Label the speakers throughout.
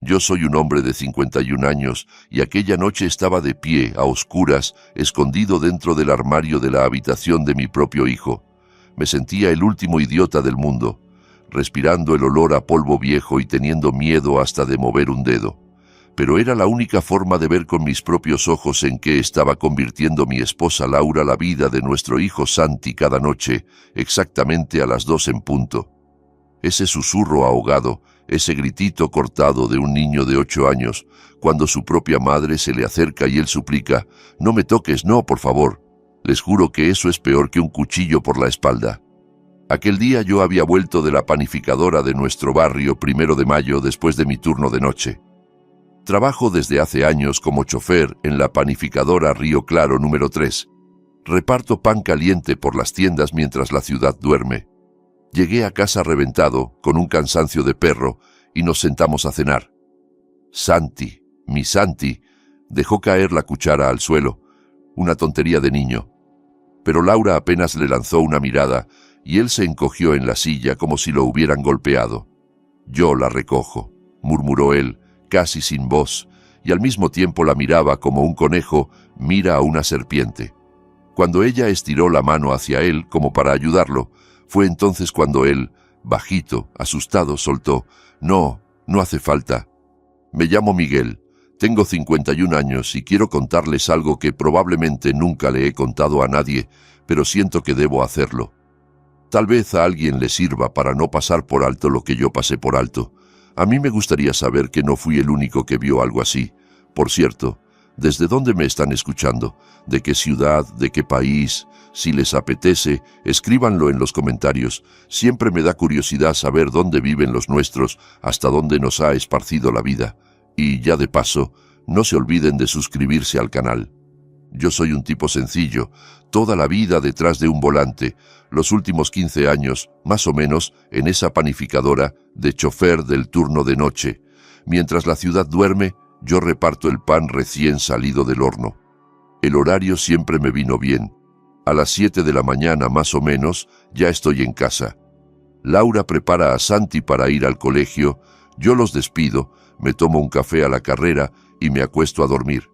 Speaker 1: Yo soy un hombre de 51 años y aquella noche estaba de pie, a oscuras, escondido dentro del armario de la habitación de mi propio hijo. Me sentía el último idiota del mundo, respirando el olor a polvo viejo y teniendo miedo hasta de mover un dedo. Pero era la única forma de ver con mis propios ojos en qué estaba convirtiendo mi esposa Laura la vida de nuestro hijo Santi cada noche, exactamente a las 2 en punto. Ese susurro ahogado, ese gritito cortado de un niño de 8 años, cuando su propia madre se le acerca y él suplica: «No me toques, no, por favor». Les juro que eso es peor que un cuchillo por la espalda. Aquel día yo había vuelto de la panificadora de nuestro barrio 1 de mayo después de mi turno de noche. Trabajo desde hace años como chofer en la panificadora Río Claro número 3. Reparto pan caliente por las tiendas mientras la ciudad duerme. Llegué a casa reventado, con un cansancio de perro, y nos sentamos a cenar. Santi, mi Santi, dejó caer la cuchara al suelo, una tontería de niño. Pero Laura apenas le lanzó una mirada, y él se encogió en la silla como si lo hubieran golpeado. «Yo la recojo», murmuró él, casi sin voz, y al mismo tiempo la miraba como un conejo mira a una serpiente. Cuando ella estiró la mano hacia él como para ayudarlo, fue entonces cuando él, bajito, asustado, soltó: «No, no hace falta. Me llamo Miguel, tengo 51 años y quiero contarles algo que probablemente nunca le he contado a nadie, pero siento que debo hacerlo. Tal vez a alguien le sirva para no pasar por alto lo que yo pasé por alto. A mí me gustaría saber que no fui el único que vio algo así. Por cierto, ¿desde dónde me están escuchando? ¿De qué ciudad? ¿De qué país? Si les apetece, escríbanlo en los comentarios. Siempre me da curiosidad saber dónde viven los nuestros, hasta dónde nos ha esparcido la vida. Y ya de paso, no se olviden de suscribirse al canal. Yo soy un tipo sencillo, toda la vida detrás de un volante, los últimos 15 años, más o menos, en esa panificadora de chofer del turno de noche. Mientras la ciudad duerme, yo reparto el pan recién salido del horno. El horario siempre me vino bien. A las 7 de la mañana, más o menos, ya estoy en casa. Laura prepara a Santi para ir al colegio, yo los despido, me tomo un café a la carrera y me acuesto a dormir.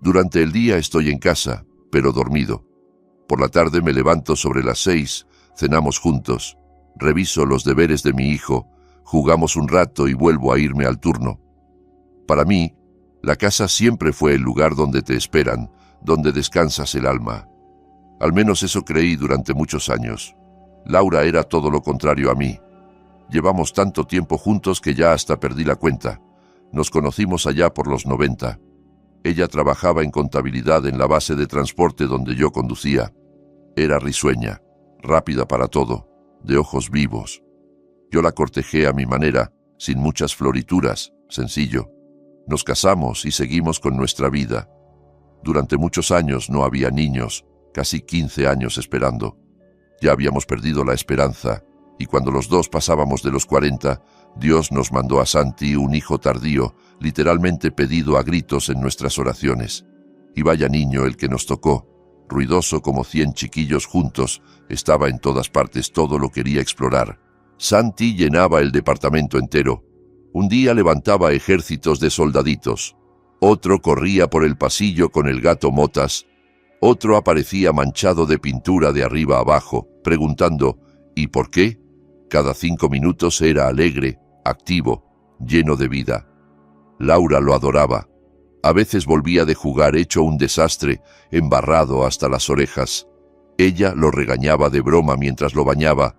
Speaker 1: Durante el día estoy en casa, pero dormido. Por la tarde me levanto sobre las 6, cenamos juntos, reviso los deberes de mi hijo, jugamos un rato y vuelvo a irme al turno. Para mí, la casa siempre fue el lugar donde te esperan, donde descansas el alma. Al menos eso creí durante muchos años. Laura era todo lo contrario a mí. Llevamos tanto tiempo juntos que ya hasta perdí la cuenta. Nos conocimos allá por los 90. Ella trabajaba en contabilidad en la base de transporte donde yo conducía. Era risueña, rápida para todo, de ojos vivos. Yo la cortejé a mi manera, sin muchas florituras, sencillo. Nos casamos y seguimos con nuestra vida. Durante muchos años no había niños, casi 15 años esperando. Ya habíamos perdido la esperanza, y cuando los dos pasábamos de los 40, Dios nos mandó a Santi un hijo tardío, literalmente pedido a gritos en nuestras oraciones. Y vaya niño el que nos tocó, ruidoso como 100 chiquillos juntos, estaba en todas partes, todo lo quería explorar. Santi llenaba el departamento entero. Un día levantaba ejércitos de soldaditos. Otro corría por el pasillo con el gato Motas. Otro aparecía manchado de pintura de arriba abajo, preguntando ¿y por qué? Cada 5 minutos era alegre, activo, lleno de vida. Laura lo adoraba. A veces volvía de jugar hecho un desastre, embarrado hasta las orejas. Ella lo regañaba de broma mientras lo bañaba,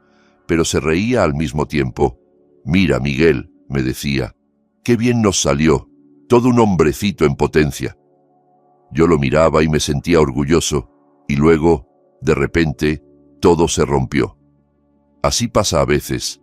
Speaker 1: pero se reía al mismo tiempo. «Mira, Miguel», me decía, «qué bien nos salió, todo un hombrecito en potencia». Yo lo miraba y me sentía orgulloso, y luego, de repente, todo se rompió. Así pasa a veces.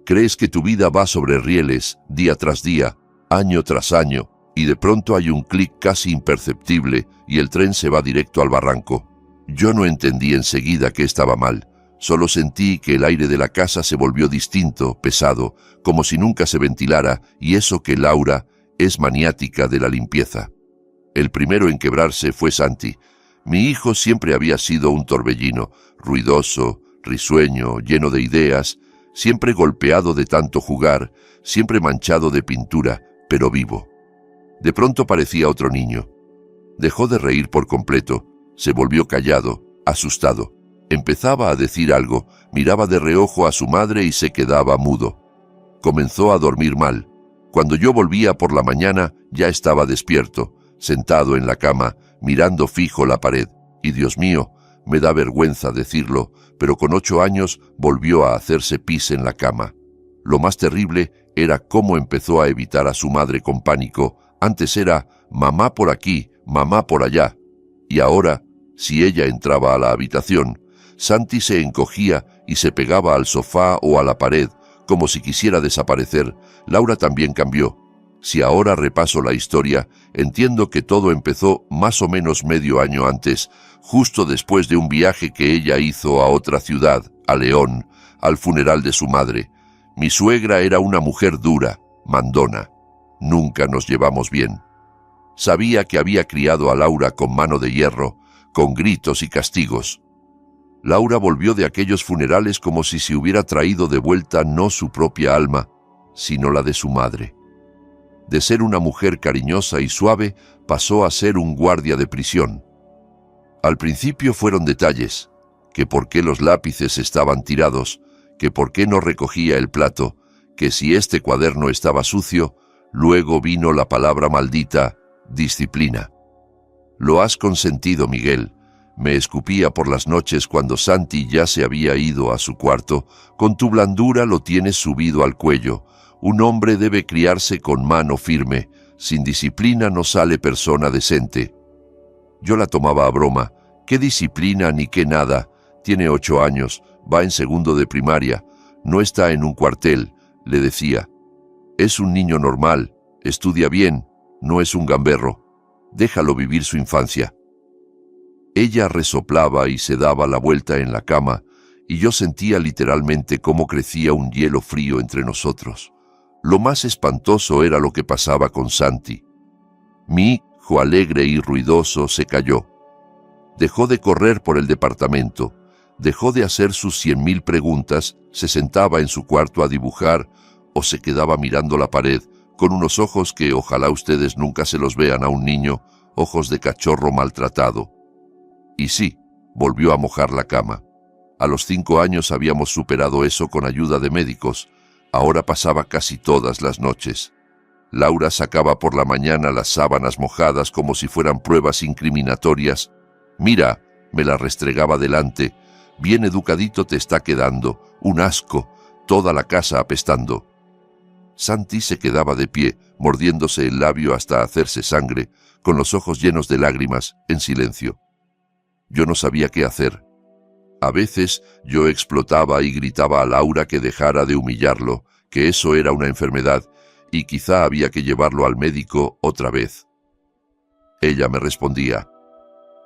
Speaker 1: Crees que tu vida va sobre rieles, día tras día, año tras año, y de pronto hay un clic casi imperceptible y el tren se va directo al barranco. Yo no entendí enseguida que estaba mal. Solo sentí que el aire de la casa se volvió distinto, pesado, como si nunca se ventilara, y eso que Laura es maniática de la limpieza. El primero en quebrarse fue Santi. Mi hijo siempre había sido un torbellino, ruidoso, risueño, lleno de ideas, siempre golpeado de tanto jugar, siempre manchado de pintura, pero vivo. De pronto parecía otro niño. Dejó de reír por completo, se volvió callado, asustado. Empezaba a decir algo, miraba de reojo a su madre y se quedaba mudo. Comenzó a dormir mal. Cuando yo volvía por la mañana, ya estaba despierto, sentado en la cama, mirando fijo la pared. Y Dios mío, me da vergüenza decirlo, pero con 8 años volvió a hacerse pis en la cama. Lo más terrible era cómo empezó a evitar a su madre con pánico. Antes era mamá por aquí, mamá por allá. Y ahora, si ella entraba a la habitación, Santi se encogía y se pegaba al sofá o a la pared, como si quisiera desaparecer. Laura también cambió. Si ahora repaso la historia, entiendo que todo empezó más o menos medio año antes, justo después de un viaje que ella hizo a otra ciudad, a León, al funeral de su madre. Mi suegra era una mujer dura, mandona. Nunca nos llevamos bien. Sabía que había criado a Laura con mano de hierro, con gritos y castigos. Laura volvió de aquellos funerales como si se hubiera traído de vuelta no su propia alma, sino la de su madre. De ser una mujer cariñosa y suave, pasó a ser un guardia de prisión. Al principio fueron detalles, que por qué los lápices estaban tirados, que por qué no recogía el plato, que si este cuaderno estaba sucio. Luego vino la palabra maldita, disciplina. Lo has consentido, Miguel. Me escupía por las noches cuando Santi ya se había ido a su cuarto. Con tu blandura lo tienes subido al cuello. Un hombre debe criarse con mano firme. Sin disciplina no sale persona decente. Yo la tomaba a broma. ¿Qué disciplina ni qué nada? Tiene 8 años, va en segundo de primaria. No está en un cuartel, le decía. Es un niño normal, estudia bien, no es un gamberro. Déjalo vivir su infancia. Ella resoplaba y se daba la vuelta en la cama, y yo sentía literalmente cómo crecía un hielo frío entre nosotros. Lo más espantoso era lo que pasaba con Santi. Mi hijo alegre y ruidoso se calló. Dejó de correr por el departamento, dejó de hacer sus 100.000 preguntas, se sentaba en su cuarto a dibujar o se quedaba mirando la pared con unos ojos que ojalá ustedes nunca se los vean a un niño, ojos de cachorro maltratado. Y sí, volvió a mojar la cama. A los 5 años habíamos superado eso con ayuda de médicos. Ahora pasaba casi todas las noches. Laura sacaba por la mañana las sábanas mojadas como si fueran pruebas incriminatorias. Mira, me la restregaba delante. Bien educadito te está quedando. Un asco. Toda la casa apestando. Santi se quedaba de pie, mordiéndose el labio hasta hacerse sangre, con los ojos llenos de lágrimas, en silencio. Yo no sabía qué hacer. A veces yo explotaba y gritaba a Laura que dejara de humillarlo, que eso era una enfermedad, y quizá había que llevarlo al médico otra vez. Ella me respondía: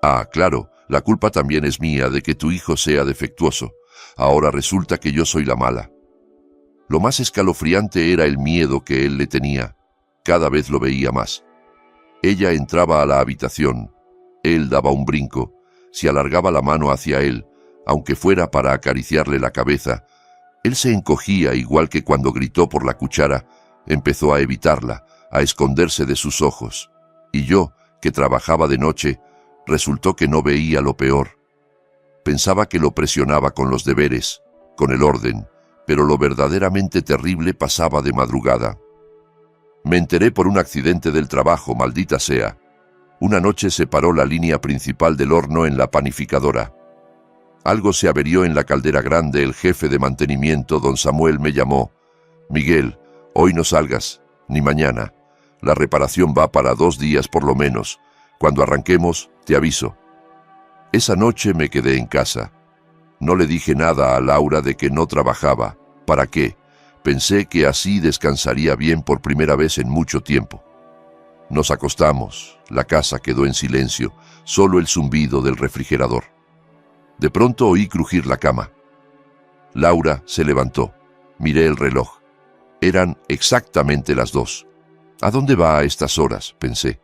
Speaker 1: «Ah, claro, la culpa también es mía de que tu hijo sea defectuoso. Ahora resulta que yo soy la mala». Lo más escalofriante era el miedo que él le tenía. Cada vez lo veía más. Ella entraba a la habitación. Él daba un brinco. Se alargaba la mano hacia él, aunque fuera para acariciarle la cabeza. Él se encogía igual que cuando gritó por la cuchara. Empezó a evitarla, a esconderse de sus ojos. Y yo, que trabajaba de noche, resultó que no veía lo peor. Pensaba que lo presionaba con los deberes, con el orden, pero lo verdaderamente terrible pasaba de madrugada. Me enteré por un accidente del trabajo, maldita sea. Una noche se paró la línea principal del horno en la panificadora. Algo se averió en la caldera grande. El jefe de mantenimiento, don Samuel, me llamó. «Miguel, hoy no salgas, ni mañana. La reparación va para 2 días por lo menos. Cuando arranquemos, te aviso». Esa noche me quedé en casa. No le dije nada a Laura de que no trabajaba. ¿Para qué? Pensé que así descansaría bien por primera vez en mucho tiempo. Nos acostamos. La casa quedó en silencio, solo el zumbido del refrigerador. De pronto oí crujir la cama. Laura se levantó. Miré el reloj. Eran exactamente las 2. ¿A dónde va a estas horas?, pensé.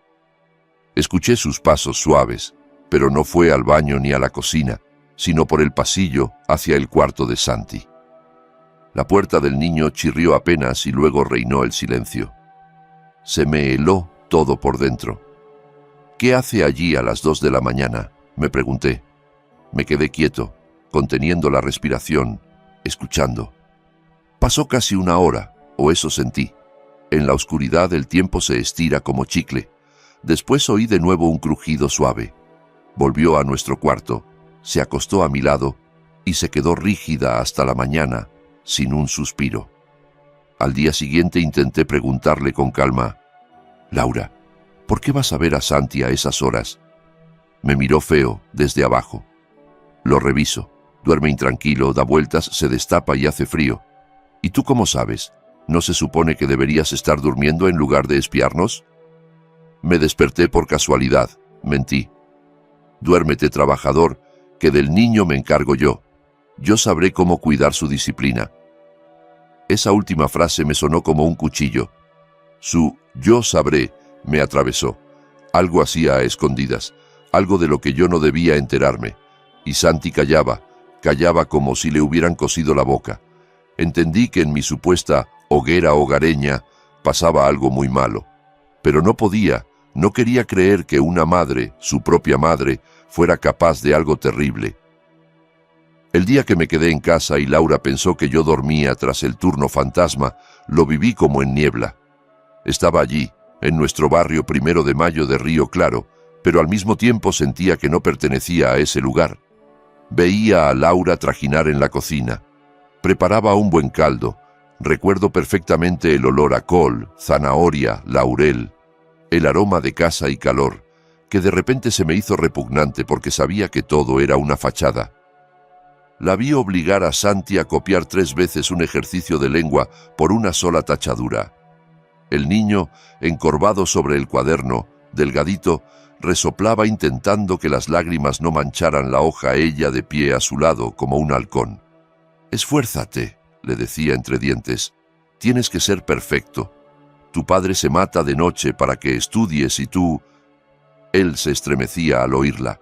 Speaker 1: Escuché sus pasos suaves, pero no fue al baño ni a la cocina, sino por el pasillo hacia el cuarto de Santi. La puerta del niño chirrió apenas y luego reinó el silencio. Se me heló todo por dentro. ¿Qué hace allí a las 2 de la mañana?, me pregunté. Me quedé quieto, conteniendo la respiración, escuchando. Pasó casi una hora, o eso sentí. En la oscuridad el tiempo se estira como chicle. Después oí de nuevo un crujido suave. Volvió a nuestro cuarto, se acostó a mi lado y se quedó rígida hasta la mañana, sin un suspiro. Al día siguiente intenté preguntarle con calma: «Laura, ¿por qué vas a ver a Santi a esas horas?». Me miró feo, desde abajo. «Lo reviso. Duerme intranquilo, da vueltas, se destapa y hace frío. ¿Y tú cómo sabes? ¿No se supone que deberías estar durmiendo en lugar de espiarnos?». Me desperté por casualidad, mentí. «Duérmete, trabajador, que del niño me encargo yo. Yo sabré cómo cuidar su disciplina». Esa última frase me sonó como un cuchillo. Su «yo sabré» me atravesó. Algo hacía a escondidas, algo de lo que yo no debía enterarme. Y Santi callaba como si le hubieran cosido la boca. Entendí que en mi supuesta hoguera hogareña pasaba algo muy malo. Pero no quería creer que una madre, su propia madre, fuera capaz de algo terrible. El día que me quedé en casa y Laura pensó que yo dormía tras el turno fantasma, lo viví como en niebla. Estaba allí, en nuestro barrio 1 de Mayo de Río Claro, pero al mismo tiempo sentía que no pertenecía a ese lugar. Veía a Laura trajinar en la cocina. Preparaba un buen caldo. Recuerdo perfectamente el olor a col, zanahoria, laurel, el aroma de casa y calor, que de repente se me hizo repugnante porque sabía que todo era una fachada. La vi obligar a Santi a copiar 3 veces un ejercicio de lengua por una sola tachadura. El niño, encorvado sobre el cuaderno, delgadito, resoplaba intentando que las lágrimas no mancharan la hoja, ella de pie a su lado como un halcón. «Esfuérzate», le decía entre dientes. «Tienes que ser perfecto. Tu padre se mata de noche para que estudies y tú...». Él se estremecía al oírla.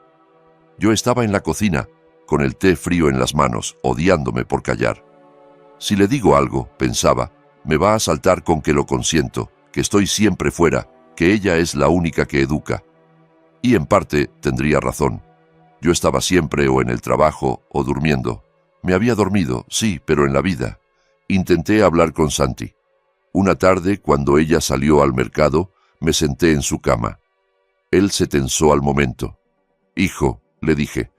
Speaker 1: Yo estaba en la cocina, con el té frío en las manos, odiándome por callar. Si le digo algo, pensaba, me va a saltar con que lo consiento, que estoy siempre fuera, que ella es la única que educa. Y en parte tendría razón. Yo estaba siempre o en el trabajo o durmiendo. Me había dormido, sí, pero en la vida. Intenté hablar con Santi. Una tarde, cuando ella salió al mercado, me senté en su cama. Él se tensó al momento. «Hijo», le dije,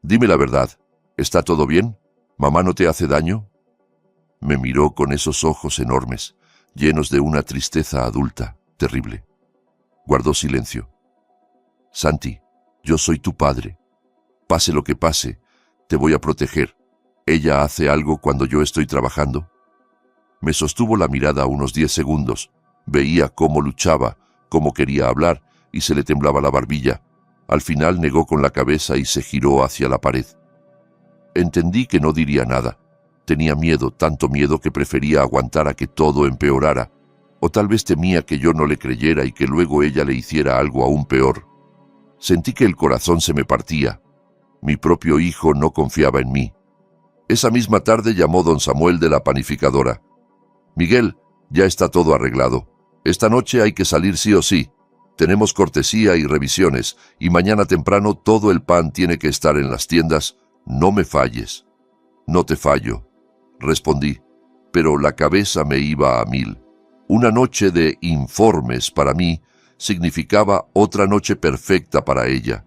Speaker 1: «dime la verdad, ¿está todo bien? ¿Mamá no te hace daño?». Me miró con esos ojos enormes, llenos de una tristeza adulta, terrible. Guardó silencio. «Santi, yo soy tu padre. Pase lo que pase, te voy a proteger. ¿Ella hace algo cuando yo estoy trabajando?». Me sostuvo la mirada unos 10 segundos. Veía cómo luchaba, cómo quería hablar, y se le temblaba la barbilla. Al final negó con la cabeza y se giró hacia la pared. Entendí que no diría nada. Tenía miedo, tanto miedo que prefería aguantar a que todo empeorara. O tal vez temía que yo no le creyera y que luego ella le hiciera algo aún peor. Sentí que el corazón se me partía. Mi propio hijo no confiaba en mí. Esa misma tarde llamó don Samuel de la panificadora. «Miguel, ya está todo arreglado. Esta noche hay que salir sí o sí. Tenemos cortesía y revisiones, y mañana temprano todo el pan tiene que estar en las tiendas. No me falles». «No te fallo», respondí, pero la cabeza me iba a 1000. Una noche de informes para mí significaba otra noche perfecta para ella.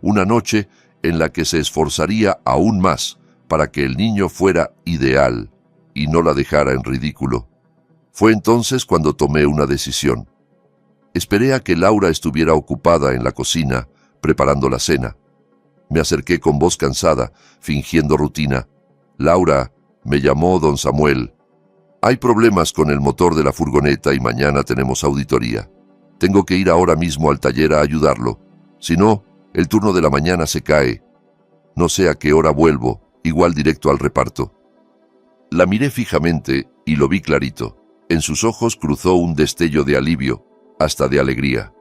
Speaker 1: Una noche en la que se esforzaría aún más para que el niño fuera ideal y no la dejara en ridículo. Fue entonces cuando tomé una decisión. Esperé a que Laura estuviera ocupada en la cocina, preparando la cena. Me acerqué con voz cansada, fingiendo rutina. «Laura», me llamó don Samuel. «Hay problemas con el motor de la furgoneta y mañana tenemos auditoría. Tengo que ir ahora mismo al taller a ayudarlo. Si no, el turno de la mañana se cae. No sé a qué hora vuelvo, igual directo al reparto». La miré fijamente y lo vi clarito. En sus ojos cruzó un destello de alivio, hasta de alegría.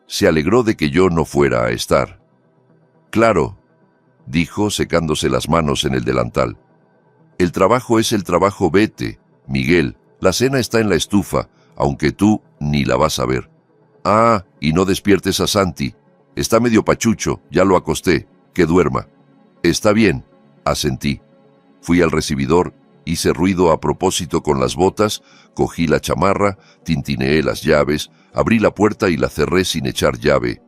Speaker 1: Se alegró de que yo no fuera a estar. «Claro», dijo secándose las manos en el delantal. «El trabajo es el trabajo, vete. Miguel, la cena está en la estufa. aunque tú ni la vas a ver. Ah, y no despiertes a Santi. Está medio pachucho, ya lo acosté, que duerma. Está bien, asentí. Fui al recibidor, hice ruido a propósito con las botas, cogí la chamarra, tintineé las llaves, abrí la puerta y la cerré sin echar llave.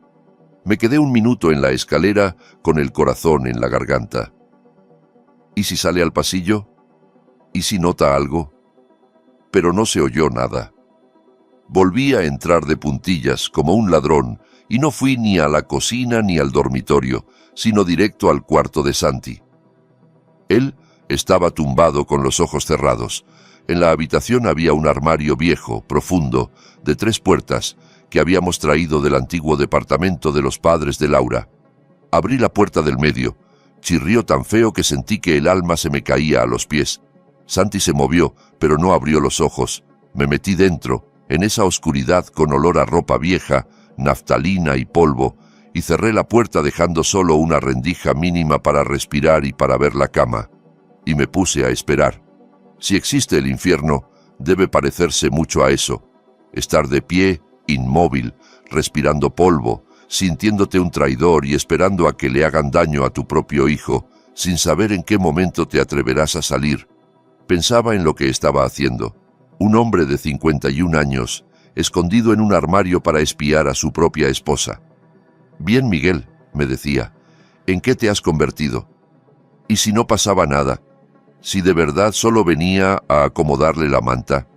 Speaker 1: Me quedé un minuto en la escalera con el corazón en la garganta. ¿Y si sale al pasillo? ¿Y si nota algo? Pero no se oyó nada. Volví a entrar de puntillas como un ladrón y no fui ni a la cocina ni al dormitorio, sino directo al cuarto de Santi. Él estaba tumbado con los ojos cerrados. En la habitación había un armario viejo, profundo, de 3 puertas, que habíamos traído del antiguo departamento de los padres de Laura. Abrí la puerta del medio. Chirrió tan feo que sentí que el alma se me caía a los pies. Santi se movió, pero no abrió los ojos. Me metí dentro, en esa oscuridad con olor a ropa vieja, naftalina y polvo, y cerré la puerta dejando solo una rendija mínima para respirar y para ver la cama. Y me puse a esperar. Si existe el infierno, debe parecerse mucho a eso. Estar de pie, inmóvil, respirando polvo, sintiéndote un traidor y esperando a que le hagan daño a tu propio hijo, sin saber en qué momento te atreverás a salir. Pensaba en lo que estaba haciendo. Un hombre de 51 años, escondido en un armario para espiar a su propia esposa. Bien, Miguel, me decía, ¿en qué te has convertido? ¿Y si no pasaba nada? Si de verdad solo venía a acomodarle la manta.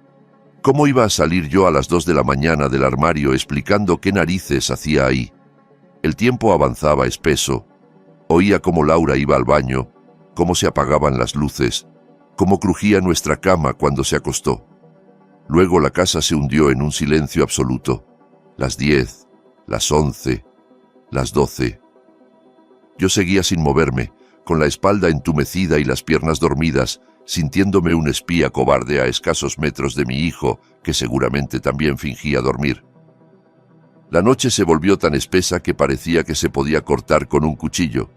Speaker 1: ¿Cómo iba a salir yo a las 2 de la mañana del armario explicando qué narices hacía ahí? El tiempo avanzaba espeso. Oía cómo Laura iba al baño, cómo se apagaban las luces, cómo crujía nuestra cama cuando se acostó. Luego la casa se hundió en un silencio absoluto. Las 10, las 11, las 12. Yo seguía sin moverme, con la espalda entumecida y las piernas dormidas, sintiéndome un espía cobarde a escasos metros de mi hijo, que seguramente también fingía dormir. La noche se volvió tan espesa que parecía que se podía cortar con un cuchillo.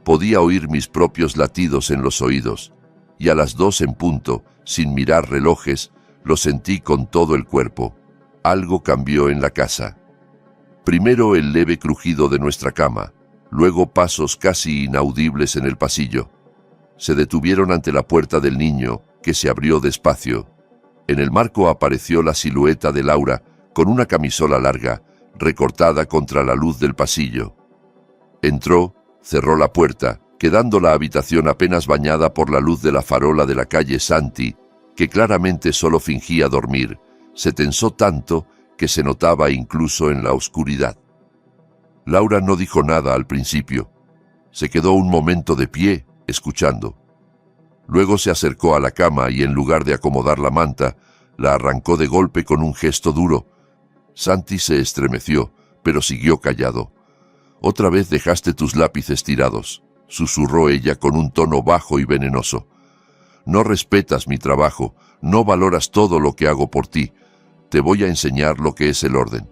Speaker 1: Podía oír mis propios latidos en los oídos, y a las 2 en punto, sin mirar relojes, lo sentí con todo el cuerpo. Algo cambió en la casa. Primero el leve crujido de nuestra cama, luego pasos casi inaudibles en el pasillo. Se detuvieron ante la puerta del niño, que se abrió despacio. En el marco apareció la silueta de Laura, con una camisola larga, recortada contra la luz del pasillo. Entró, cerró la puerta, quedando la habitación apenas bañada por la luz de la farola de la calle Santi, que claramente solo fingía dormir. Se tensó tanto que se notaba incluso en la oscuridad. Laura no dijo nada al principio. Se quedó un momento de pie, escuchando. Luego se acercó a la cama y en lugar de acomodar la manta, la arrancó de golpe con un gesto duro. Santi se estremeció, pero siguió callado. «Otra vez dejaste tus lápices tirados», susurró ella con un tono bajo y venenoso. «No respetas mi trabajo, no valoras todo lo que hago por ti. Te voy a enseñar lo que es el orden».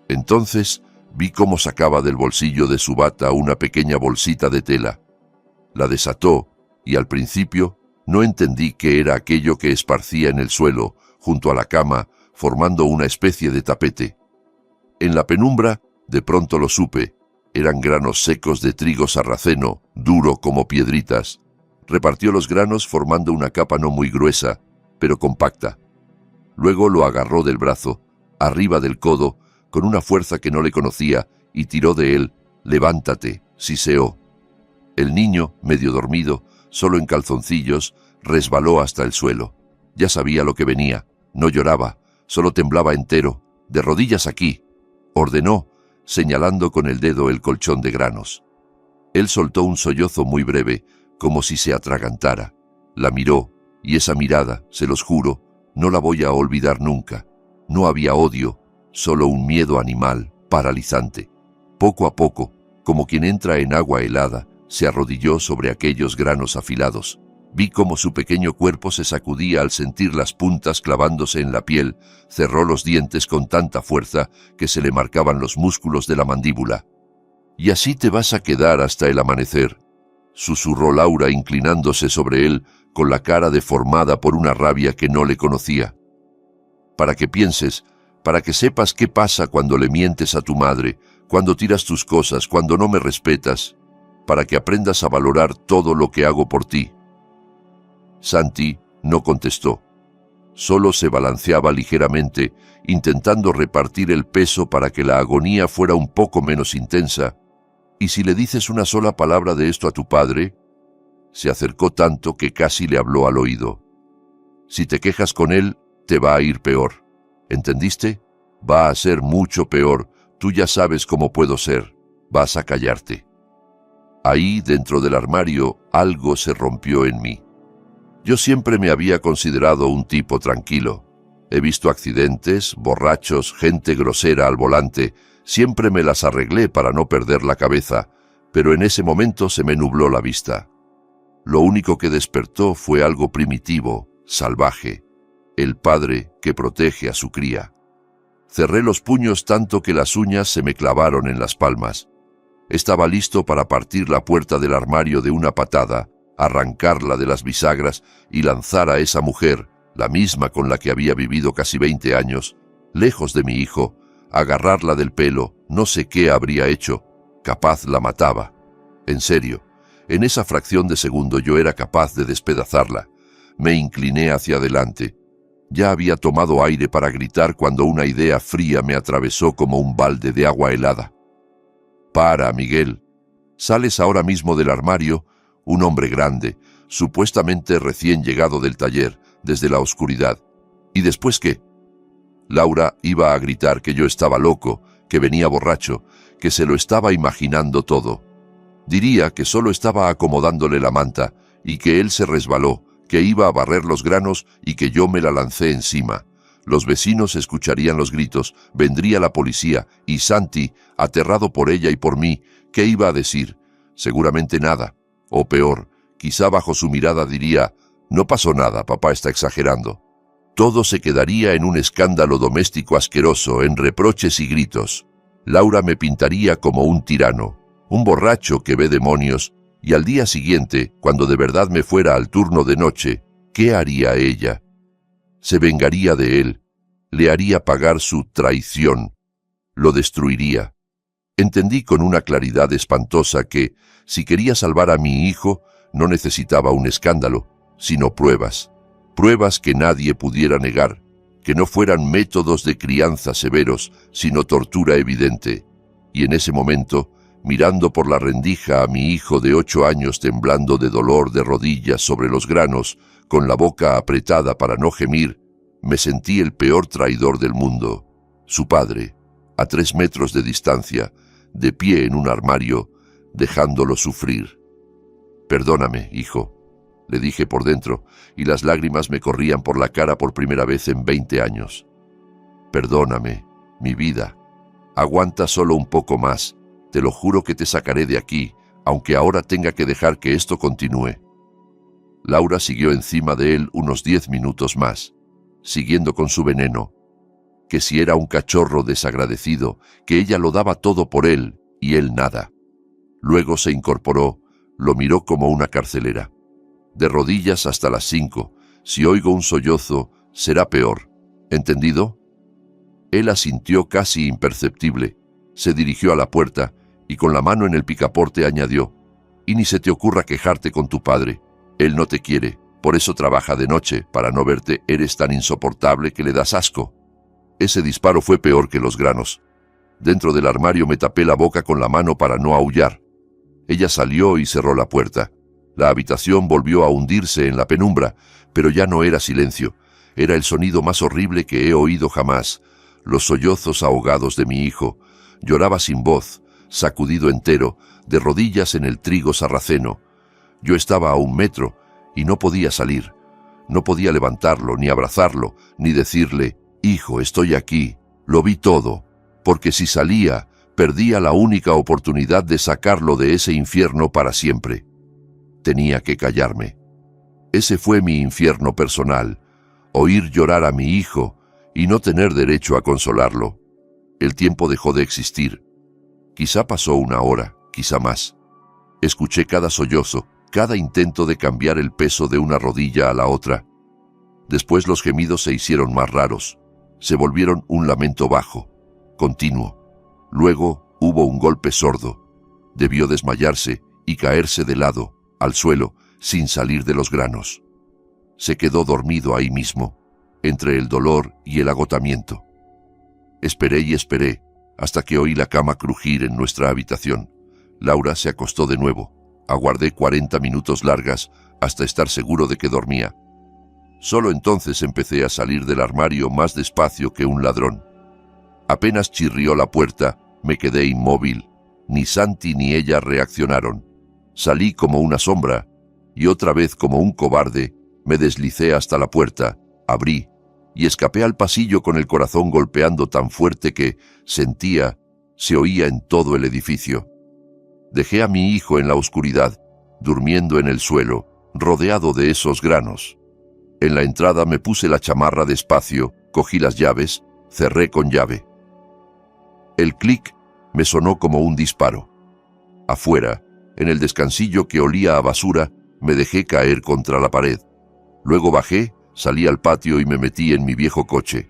Speaker 1: Entonces vi cómo sacaba del bolsillo de su bata una pequeña bolsita de tela. La desató y al principio no entendí qué era aquello que esparcía en el suelo, junto a la cama, formando una especie de tapete. En la penumbra, de pronto lo supe. Eran granos secos de trigo sarraceno, duro como piedritas. Repartió los granos formando una capa no muy gruesa, pero compacta. Luego lo agarró del brazo, arriba del codo, con una fuerza que no le conocía, y tiró de él. «Levántate», siseó. El niño, medio dormido, solo en calzoncillos, resbaló hasta el suelo. Ya sabía lo que venía. No lloraba, solo temblaba entero. «De rodillas aquí», ordenó, señalando con el dedo el colchón de granos. Él soltó un sollozo muy breve, como si se atragantara. La miró, y esa mirada, se los juro, no la voy a olvidar nunca. No había odio, solo un miedo animal, paralizante. Poco a poco, como quien entra en agua helada, se arrodilló sobre aquellos granos afilados. Vi cómo su pequeño cuerpo se sacudía al sentir las puntas clavándose en la piel, cerró los dientes con tanta fuerza que se le marcaban los músculos de la mandíbula. «Y así te vas a quedar hasta el amanecer», susurró Laura inclinándose sobre él con la cara deformada por una rabia que no le conocía. para que pienses, para que sepas qué pasa cuando le mientes a tu madre, cuando tiras tus cosas, cuando no me respetas, para que aprendas a valorar todo lo que hago por ti. Santi no contestó. Solo se balanceaba ligeramente, intentando repartir el peso para que la agonía fuera un poco menos intensa. ¿Y si le dices una sola palabra de esto a tu padre? Se acercó tanto que casi le habló al oído. Si te quejas con él, te va a ir peor. ¿Entendiste? Va a ser mucho peor. Tú ya sabes cómo puedo ser. Vas a callarte. Ahí, dentro del armario, algo se rompió en mí. Yo siempre me había considerado un tipo tranquilo. He visto accidentes, borrachos, gente grosera al volante. Siempre me las arreglé para no perder la cabeza, pero en ese momento se me nubló la vista. Lo único que despertó fue algo primitivo, salvaje, el padre que protege a su cría. Cerré los puños tanto que las uñas se me clavaron en las palmas. Estaba listo para partir la puerta del armario de una patada, arrancarla de las bisagras y lanzar a esa mujer, la misma con la que había vivido casi 20 años, lejos de mi hijo, agarrarla del pelo, no sé qué habría hecho, capaz la mataba. En serio, en esa fracción de segundo yo era capaz de despedazarla. Me incliné hacia adelante. Ya había tomado aire para gritar cuando una idea fría me atravesó como un balde de agua helada. «Para, Miguel. Sales ahora mismo del armario, un hombre grande, supuestamente recién llegado del taller, desde la oscuridad. ¿Y después qué?» Laura iba a gritar que yo estaba loco, que venía borracho, que se lo estaba imaginando todo. Diría que solo estaba acomodándole la manta y que él se resbaló, que iba a barrer los granos y que yo me la lancé encima. Los vecinos escucharían los gritos, vendría la policía y Santi, aterrado por ella y por mí, ¿qué iba a decir? Seguramente nada. O peor, quizá bajo su mirada diría, «No pasó nada, papá está exagerando». Todo se quedaría en un escándalo doméstico asqueroso, en reproches y gritos. Laura me pintaría como un tirano, un borracho que ve demonios, y al día siguiente, cuando de verdad me fuera al turno de noche, ¿qué haría ella? Se vengaría de él, le haría pagar su traición, lo destruiría. Entendí con una claridad espantosa que, si quería salvar a mi hijo, no necesitaba un escándalo, sino pruebas. Pruebas que nadie pudiera negar, que no fueran métodos de crianza severos, sino tortura evidente. Y en ese momento, mirando por la rendija a mi hijo de 8 años temblando de dolor de rodillas sobre los granos, con la boca apretada para no gemir, me sentí el peor traidor del mundo. Su padre, a 3 metros de distancia, de pie en un armario, dejándolo sufrir. «Perdóname, hijo», le dije por dentro, y las lágrimas me corrían por la cara por primera vez en 20 años. «Perdóname, mi vida. Aguanta solo un poco más. Te lo juro que te sacaré de aquí, aunque ahora tenga que dejar que esto continúe». Laura siguió encima de él unos 10 minutos más, siguiendo con su veneno. Que si era un cachorro desagradecido, que ella lo daba todo por él, y él nada. Luego se incorporó, lo miró como una carcelera. «De rodillas hasta las 5. Si oigo un sollozo, será peor. ¿Entendido?» Él asintió casi imperceptible. Se dirigió a la puerta y con la mano en el picaporte añadió, «Y ni se te ocurra quejarte con tu padre. Él no te quiere, por eso trabaja de noche, para no verte. Eres tan insoportable que le das asco». Ese disparo fue peor que los granos. Dentro del armario me tapé la boca con la mano para no aullar. Ella salió y cerró la puerta. La habitación volvió a hundirse en la penumbra, pero ya no era silencio. Era el sonido más horrible que he oído jamás. Los sollozos ahogados de mi hijo. Lloraba sin voz, sacudido entero, de rodillas en el trigo sarraceno. Yo estaba a 1 metro y no podía salir. No podía levantarlo, ni abrazarlo, ni decirle, «Hijo, estoy aquí». Lo vi todo, porque si salía, perdía la única oportunidad de sacarlo de ese infierno para siempre. Tenía que callarme. Ese fue mi infierno personal, oír llorar a mi hijo y no tener derecho a consolarlo. El tiempo dejó de existir. Quizá pasó 1 hora, quizá más. Escuché cada sollozo, cada intento de cambiar el peso de una rodilla a la otra. Después los gemidos se hicieron más raros. Se volvieron un lamento bajo, continuo. Luego hubo un golpe sordo. Debió desmayarse y caerse de lado, al suelo, sin salir de los granos. Se quedó dormido ahí mismo, entre el dolor y el agotamiento. Esperé y esperé, hasta que oí la cama crujir en nuestra habitación. Laura se acostó de nuevo. Aguardé 40 minutos largas hasta estar seguro de que dormía. Solo entonces empecé a salir del armario más despacio que un ladrón. Apenas chirrió la puerta, me quedé inmóvil. Ni Santi ni ella reaccionaron. Salí como una sombra, y otra vez como un cobarde, me deslicé hasta la puerta, abrí, y escapé al pasillo con el corazón golpeando tan fuerte que, se oía en todo el edificio. Dejé a mi hijo en la oscuridad, durmiendo en el suelo, rodeado de esos granos. En la entrada me puse la chamarra despacio, cogí las llaves, cerré con llave. El clic me sonó como un disparo. Afuera, en el descansillo que olía a basura, me dejé caer contra la pared. Luego bajé, salí al patio y me metí en mi viejo coche.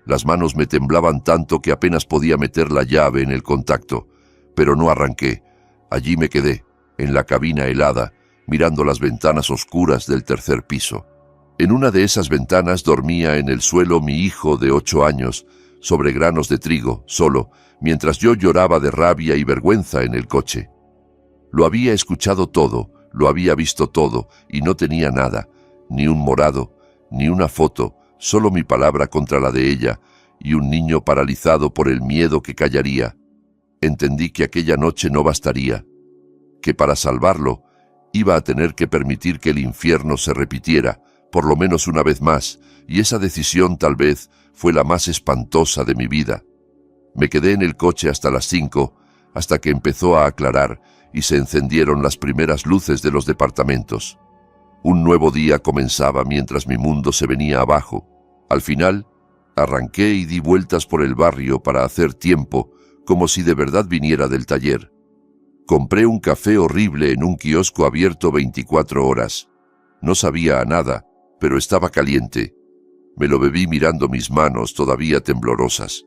Speaker 1: Las manos me temblaban tanto que apenas podía meter la llave en el contacto, pero no arranqué. Allí me quedé, en la cabina helada, mirando las ventanas oscuras del tercer piso. En una de esas ventanas dormía en el suelo mi hijo de 8 años, sobre granos de trigo, solo, mientras yo lloraba de rabia y vergüenza en el coche. Lo había escuchado todo, lo había visto todo, y no tenía nada, ni un morado, ni una foto, solo mi palabra contra la de ella, y un niño paralizado por el miedo que callaría. Entendí que aquella noche no bastaría, que para salvarlo iba a tener que permitir que el infierno se repitiera, por lo menos una vez más, y esa decisión tal vez fue la más espantosa de mi vida. Me quedé en el coche hasta las 5, hasta que empezó a aclarar y se encendieron las primeras luces de los departamentos. Un nuevo día comenzaba mientras mi mundo se venía abajo. Al final, arranqué y di vueltas por el barrio para hacer tiempo, como si de verdad viniera del taller. Compré un café horrible en un kiosco abierto 24 horas. No sabía a nada, pero estaba caliente. Me lo bebí mirando mis manos todavía temblorosas.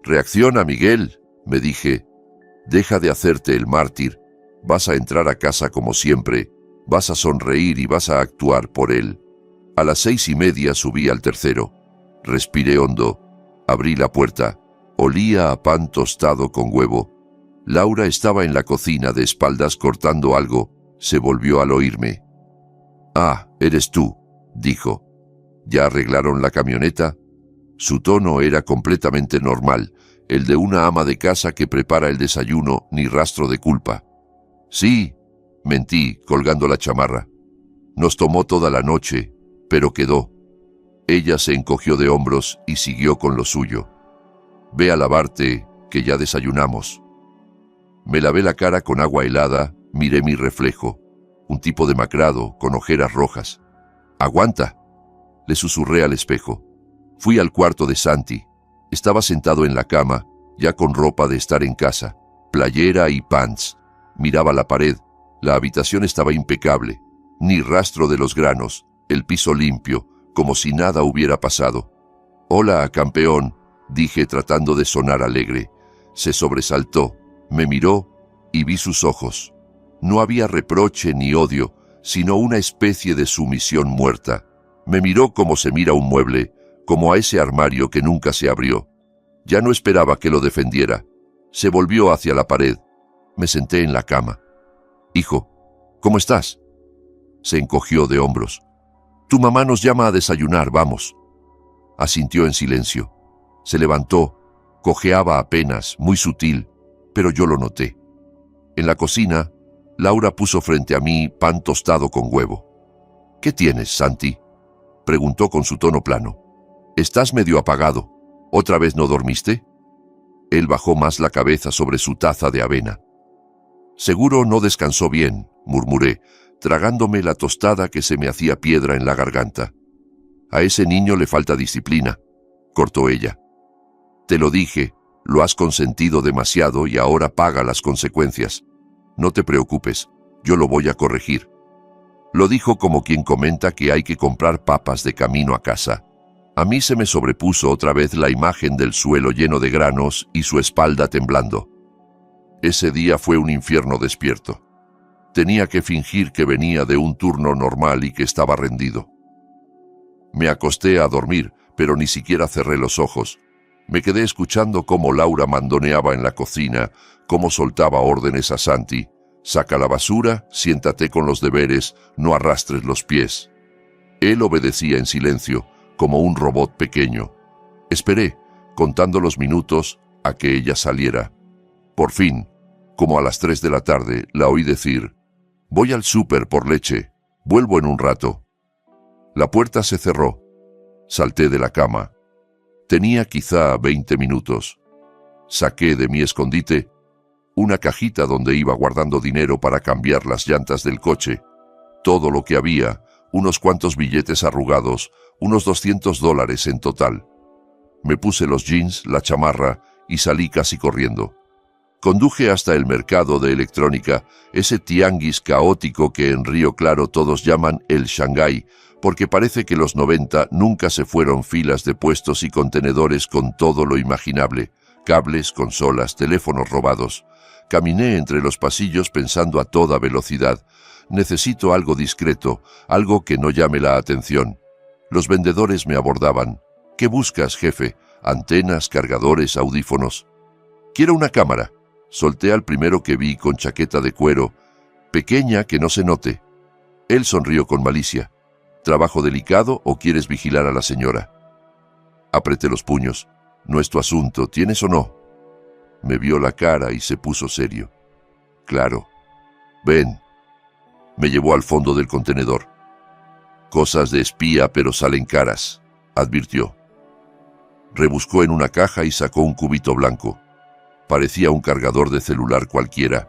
Speaker 1: «Reacciona, Miguel», me dije. «Deja de hacerte el mártir. Vas a entrar a casa como siempre. Vas a sonreír y vas a actuar por él». A las 6:30 subí al tercero. Respiré hondo. Abrí la puerta. Olía a pan tostado con huevo. Laura estaba en la cocina de espaldas cortando algo. Se volvió al oírme. «Ah, eres tú», dijo. «¿Ya arreglaron la camioneta?» Su tono era completamente normal, el de una ama de casa que prepara el desayuno, ni rastro de culpa. «Sí», mentí, colgando la chamarra. «Nos tomó toda la noche, pero quedó». Ella se encogió de hombros y siguió con lo suyo. «Ve a lavarte, que ya desayunamos». Me lavé la cara con agua helada, miré mi reflejo, un tipo demacrado, con ojeras rojas. «Aguanta», le susurré al espejo. Fui al cuarto de Santi. Estaba sentado en la cama, ya con ropa de estar en casa, playera y pants. Miraba la pared. La habitación estaba impecable. Ni rastro de los granos, el piso limpio, como si nada hubiera pasado. «Hola, campeón», dije tratando de sonar alegre. Se sobresaltó, me miró y vi sus ojos. No había reproche ni odio, sino una especie de sumisión muerta. Me miró como se mira un mueble, como a ese armario que nunca se abrió. Ya no esperaba que lo defendiera. Se volvió hacia la pared. Me senté en la cama. «Hijo, ¿cómo estás?» Se encogió de hombros. «Tu mamá nos llama a desayunar, vamos». Asintió en silencio. Se levantó. Cojeaba apenas, muy sutil, pero yo lo noté. En la cocina, Laura puso frente a mí pan tostado con huevo. «¿Qué tienes, Santi?», preguntó con su tono plano. «Estás medio apagado. ¿Otra vez no dormiste?» Él bajó más la cabeza sobre su taza de avena. «Seguro no descansó bien», murmuré, tragándome la tostada que se me hacía piedra en la garganta. «A ese niño le falta disciplina», cortó ella. «Te lo dije, lo has consentido demasiado y ahora paga las consecuencias. No te preocupes, yo lo voy a corregir». Lo dijo como quien comenta que hay que comprar papas de camino a casa. A mí se me sobrepuso otra vez la imagen del suelo lleno de granos y su espalda temblando. Ese día fue un infierno despierto. Tenía que fingir que venía de un turno normal y que estaba rendido. Me acosté a dormir, pero ni siquiera cerré los ojos. Me quedé escuchando cómo Laura mandoneaba en la cocina, cómo soltaba órdenes a Santi. Saca la basura, siéntate con los deberes, no arrastres los pies. Él obedecía en silencio, como un robot pequeño. Esperé, contando los minutos, a que ella saliera. Por fin, como a las 3 de la tarde, la oí decir: «Voy al súper por leche, vuelvo en un rato». La puerta se cerró. Salté de la cama. Tenía quizá 20 minutos. Saqué de mi escondite una cajita donde iba guardando dinero para cambiar las llantas del coche. Todo lo que había, unos cuantos billetes arrugados, unos $200 en total. Me puse los jeans, la chamarra y salí casi corriendo. Conduje hasta el mercado de electrónica, ese tianguis caótico que en Río Claro todos llaman el Shanghái, porque parece que los 90 nunca se fueron filas de puestos y contenedores con todo lo imaginable, cables, consolas, teléfonos robados. Caminé entre los pasillos pensando a toda velocidad. Necesito algo discreto, algo que no llame la atención. Los vendedores me abordaban. ¿Qué buscas, jefe? Antenas, cargadores, audífonos. Quiero una cámara. Solté al primero que vi con chaqueta de cuero, pequeña que no se note. Él sonrió con malicia. ¿Trabajo delicado o quieres vigilar a la señora? Apreté los puños. No es tu asunto, ¿tienes o no? Me vio la cara y se puso serio. Claro. Ven. Me llevó al fondo del contenedor. Cosas de espía, pero salen caras, advirtió. Rebuscó en una caja y sacó un cubito blanco. Parecía un cargador de celular cualquiera.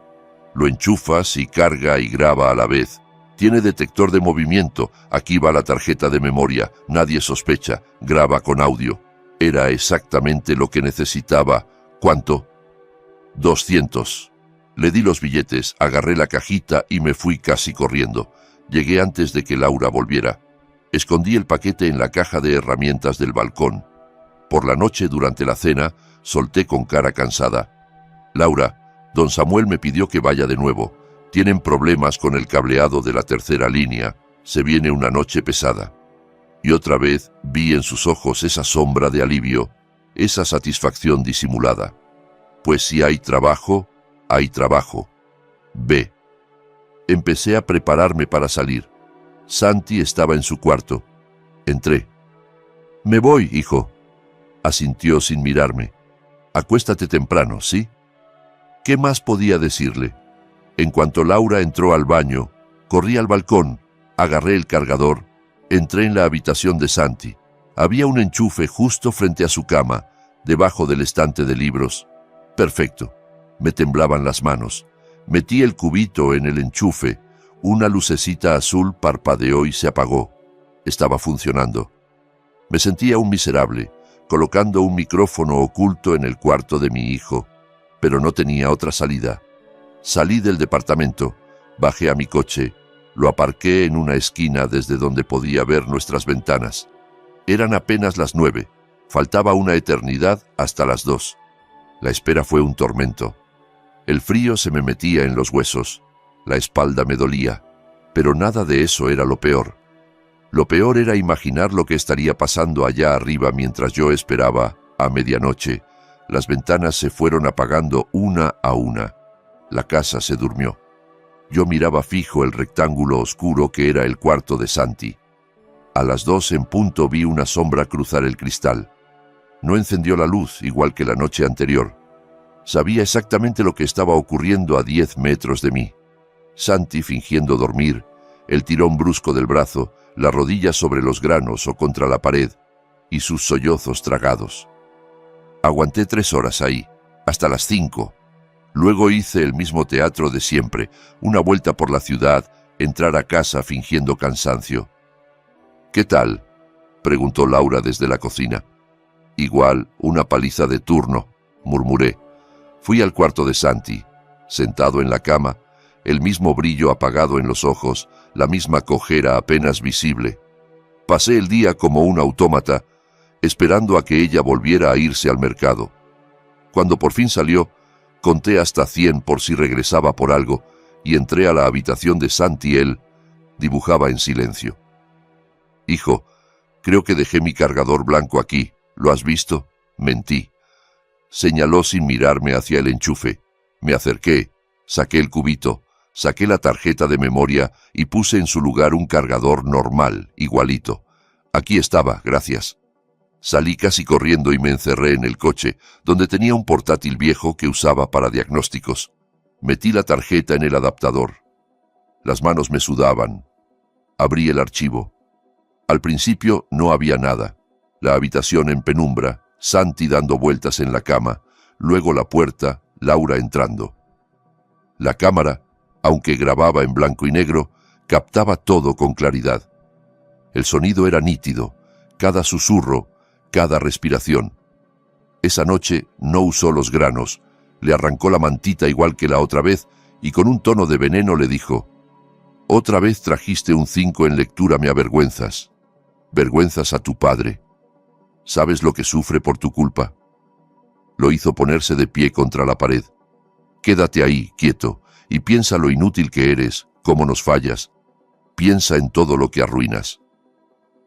Speaker 1: Lo enchufas y carga y graba a la vez. Tiene detector de movimiento. Aquí va la tarjeta de memoria. Nadie sospecha. Graba con audio. Era exactamente lo que necesitaba. ¿Cuánto? 200. Le di los billetes, agarré la cajita y me fui casi corriendo. Llegué antes de que Laura volviera. Escondí el paquete en la caja de herramientas del balcón. Por la noche, durante la cena, solté con cara cansada. Laura, don Samuel me pidió que vaya de nuevo. Tienen problemas con el cableado de la tercera línea. Se viene una noche pesada. Y otra vez vi en sus ojos esa sombra de alivio, esa satisfacción disimulada. Pues si hay trabajo, hay trabajo. Ve. Empecé a prepararme para salir. Santi estaba en su cuarto. Entré. «Me voy, hijo», asintió sin mirarme. «Acuéstate temprano, ¿sí?» ¿Qué más podía decirle? En cuanto Laura entró al baño, corrí al balcón, agarré el cargador, entré en la habitación de Santi. Había un enchufe justo frente a su cama, debajo del estante de libros. Perfecto. Me temblaban las manos. Metí el cubito en el enchufe. Una lucecita azul parpadeó y se apagó. Estaba funcionando. Me sentía un miserable, colocando un micrófono oculto en el cuarto de mi hijo, pero no tenía otra salida. Salí del departamento, bajé a mi coche, lo aparqué en una esquina desde donde podía ver nuestras ventanas. Eran apenas las 9, faltaba una eternidad hasta las 2. La espera fue un tormento. El frío se me metía en los huesos, la espalda me dolía, pero nada de eso era lo peor. Lo peor era imaginar lo que estaría pasando allá arriba mientras yo esperaba, a medianoche. Las ventanas se fueron apagando una a una. La casa se durmió. Yo miraba fijo el rectángulo oscuro que era el cuarto de Santi. A las 2 en punto vi una sombra cruzar el cristal. No encendió la luz, igual que la noche anterior. Sabía exactamente lo que estaba ocurriendo a 10 metros de mí. Santi fingiendo dormir, el tirón brusco del brazo, la rodilla sobre los granos o contra la pared, y sus sollozos tragados. Aguanté 3 horas ahí, hasta las 5. Luego hice el mismo teatro de siempre, una vuelta por la ciudad, entrar a casa fingiendo cansancio. «¿Qué tal?», preguntó Laura desde la cocina. «Igual, una paliza de turno», murmuré. Fui al cuarto de Santi. Sentado en la cama, el mismo brillo apagado en los ojos, la misma cojera apenas visible. Pasé el día como un autómata, esperando a que ella volviera a irse al mercado. Cuando por fin salió, conté hasta 100 por si regresaba por algo, y entré a la habitación de Santi. Él dibujaba en silencio. «Hijo, creo que dejé mi cargador blanco aquí. ¿Lo has visto?» Mentí. Señaló sin mirarme hacia el enchufe. Me acerqué, saqué el cubito, saqué la tarjeta de memoria y puse en su lugar un cargador normal, igualito. Aquí estaba, gracias. Salí casi corriendo y me encerré en el coche, donde tenía un portátil viejo que usaba para diagnósticos. Metí la tarjeta en el adaptador. Las manos me sudaban. Abrí el archivo. Al principio no había nada. La habitación en penumbra, Santi dando vueltas en la cama, luego la puerta, Laura entrando. La cámara, aunque grababa en blanco y negro, captaba todo con claridad. El sonido era nítido, cada susurro, cada respiración. Esa noche no usó los granos, le arrancó la mantita igual que la otra vez y con un tono de veneno le dijo: «Otra vez trajiste un 5 en lectura, me avergüenzas. Vergüenzas a tu padre. ¿Sabes lo que sufre por tu culpa?» Lo hizo ponerse de pie contra la pared. «Quédate ahí, quieto, y piensa lo inútil que eres, cómo nos fallas. Piensa en todo lo que arruinas».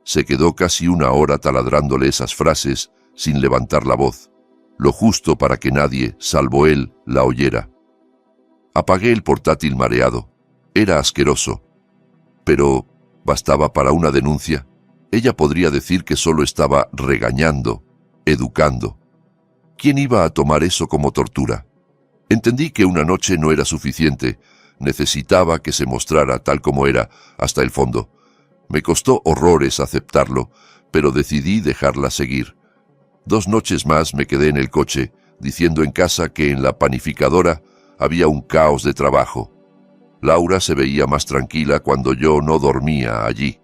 Speaker 1: Se quedó casi una hora taladrándole esas frases sin levantar la voz, lo justo para que nadie, salvo él, la oyera. Apagué el portátil mareado. Era asqueroso. Pero, ¿bastaba para una denuncia? Ella podría decir que solo estaba regañando, educando. ¿Quién iba a tomar eso como tortura? Entendí que una noche no era suficiente. Necesitaba que se mostrara tal como era, hasta el fondo. Me costó horrores aceptarlo, pero decidí dejarla seguir. 2 noches más me quedé en el coche, diciendo en casa que en la panificadora había un caos de trabajo. Laura se veía más tranquila cuando yo no dormía allí.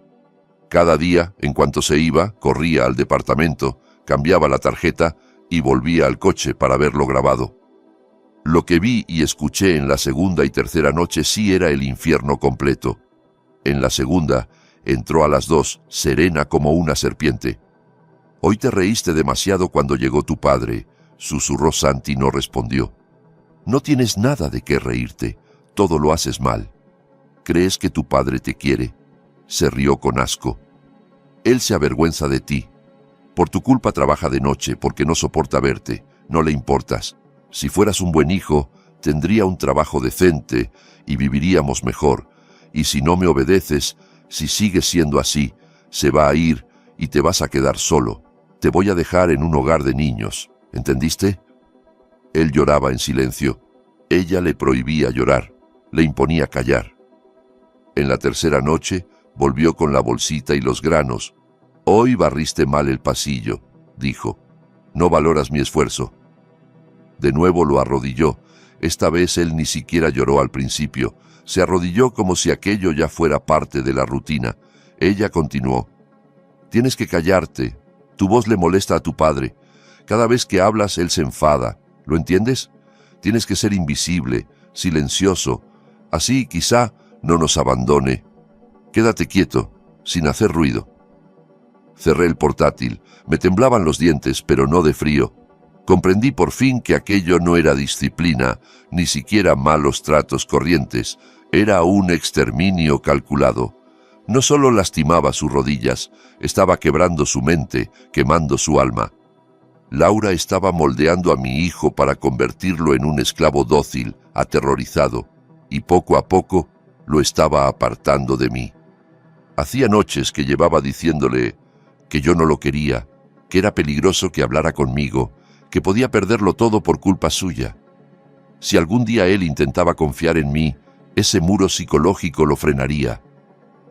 Speaker 1: Cada día, en cuanto se iba, corría al departamento, cambiaba la tarjeta y volvía al coche para verlo grabado. Lo que vi y escuché en la segunda y tercera noche sí era el infierno completo. En la segunda, entró a las 2, serena como una serpiente. «Hoy te reíste demasiado cuando llegó tu padre», susurró Santi. No respondió. «No tienes nada de qué reírte, todo lo haces mal. ¿Crees que tu padre te quiere?» Se rió con asco. «Él se avergüenza de ti. Por tu culpa trabaja de noche porque no soporta verte, no le importas. Si fueras un buen hijo, tendría un trabajo decente y viviríamos mejor. Y si no me obedeces, si sigues siendo así, se va a ir y te vas a quedar solo. Te voy a dejar en un hogar de niños. ¿Entendiste?» Él lloraba en silencio. Ella le prohibía llorar, le imponía callar. En la tercera noche volvió con la bolsita y los granos. «Hoy barriste mal el pasillo», dijo. «No valoras mi esfuerzo». De nuevo lo arrodilló. Esta vez él ni siquiera lloró al principio. Se arrodilló como si aquello ya fuera parte de la rutina. Ella continuó: «Tienes que callarte. Tu voz le molesta a tu padre. Cada vez que hablas, él se enfada. ¿Lo entiendes? Tienes que ser invisible, silencioso. Así, quizá, no nos abandone. Quédate quieto, sin hacer ruido». Cerré el portátil. Me temblaban los dientes, pero no de frío. Comprendí por fin que aquello no era disciplina, ni siquiera malos tratos corrientes. Era un exterminio calculado. No solo lastimaba sus rodillas, estaba quebrando su mente, quemando su alma. Laura estaba moldeando a mi hijo para convertirlo en un esclavo dócil, aterrorizado, y poco a poco lo estaba apartando de mí. Hacía noches que llevaba diciéndole que yo no lo quería, que era peligroso que hablara conmigo, que podía perderlo todo por culpa suya. Si algún día él intentaba confiar en mí, ese muro psicológico lo frenaría.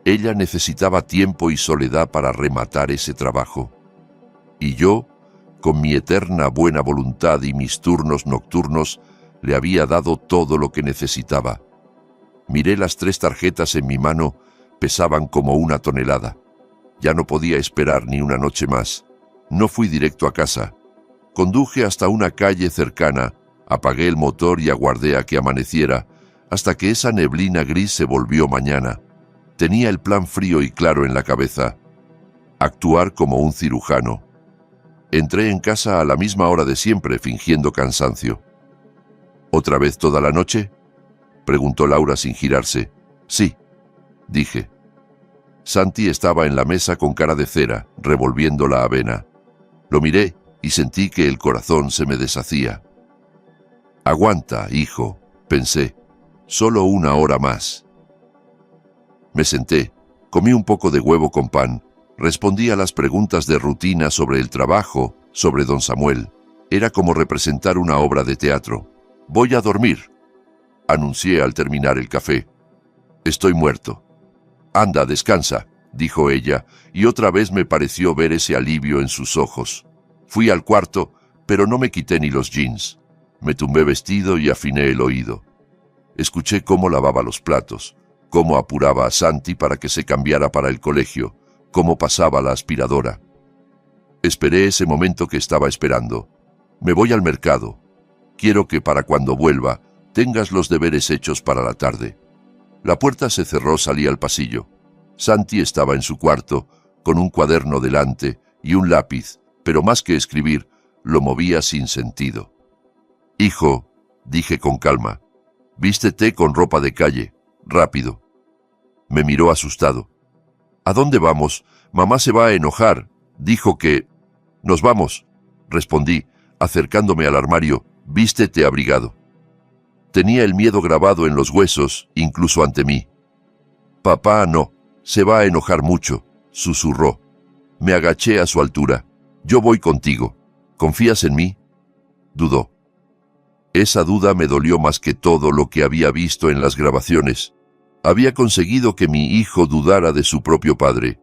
Speaker 1: Ella necesitaba tiempo y soledad para rematar ese trabajo. Y yo, con mi eterna buena voluntad y mis turnos nocturnos, le había dado todo lo que necesitaba. Miré las 3 tarjetas en mi mano, pesaban como 1 tonelada. Ya no podía esperar ni una noche más. No fui directo a casa. Conduje hasta una calle cercana, apagué el motor y aguardé a que amaneciera, hasta que esa neblina gris se volvió mañana. Tenía el plan frío y claro en la cabeza: actuar como un cirujano. Entré en casa a la misma hora de siempre, fingiendo cansancio. ¿Otra vez toda la noche?, preguntó Laura sin girarse. Sí, dije. Santi estaba en la mesa con cara de cera, revolviendo la avena. Lo miré y sentí que el corazón se me deshacía. Aguanta, hijo, pensé. Solo una hora más. Me senté, comí un poco de huevo con pan, respondí a las preguntas de rutina sobre el trabajo, sobre don Samuel. Era como representar una obra de teatro. Voy a dormir, anuncié al terminar el café. Estoy muerto. Anda, descansa, dijo ella, y otra vez me pareció ver ese alivio en sus ojos. Fui al cuarto, pero no me quité ni los jeans. Me tumbé vestido y afiné el oído. Escuché cómo lavaba los platos, cómo apuraba a Santi para que se cambiara para el colegio, cómo pasaba la aspiradora. Esperé ese momento que estaba esperando. Me voy al mercado. Quiero que para cuando vuelva tengas los deberes hechos para la tarde. La puerta se cerró, salí al pasillo. Santi estaba en su cuarto, con un cuaderno delante y un lápiz, pero más que escribir, lo movía sin sentido. Hijo, dije con calma, vístete con ropa de calle, rápido. Me miró asustado. ¿A dónde vamos? Mamá se va a enojar. Dijo que... Nos vamos, respondí, acercándome al armario. Vístete abrigado. Tenía el miedo grabado en los huesos, incluso ante mí. Papá no, se va a enojar mucho, susurró. Me agaché a su altura. Yo voy contigo. ¿Confías en mí? Dudó. Esa duda me dolió más que todo lo que había visto en las grabaciones. Había conseguido que mi hijo dudara de su propio padre.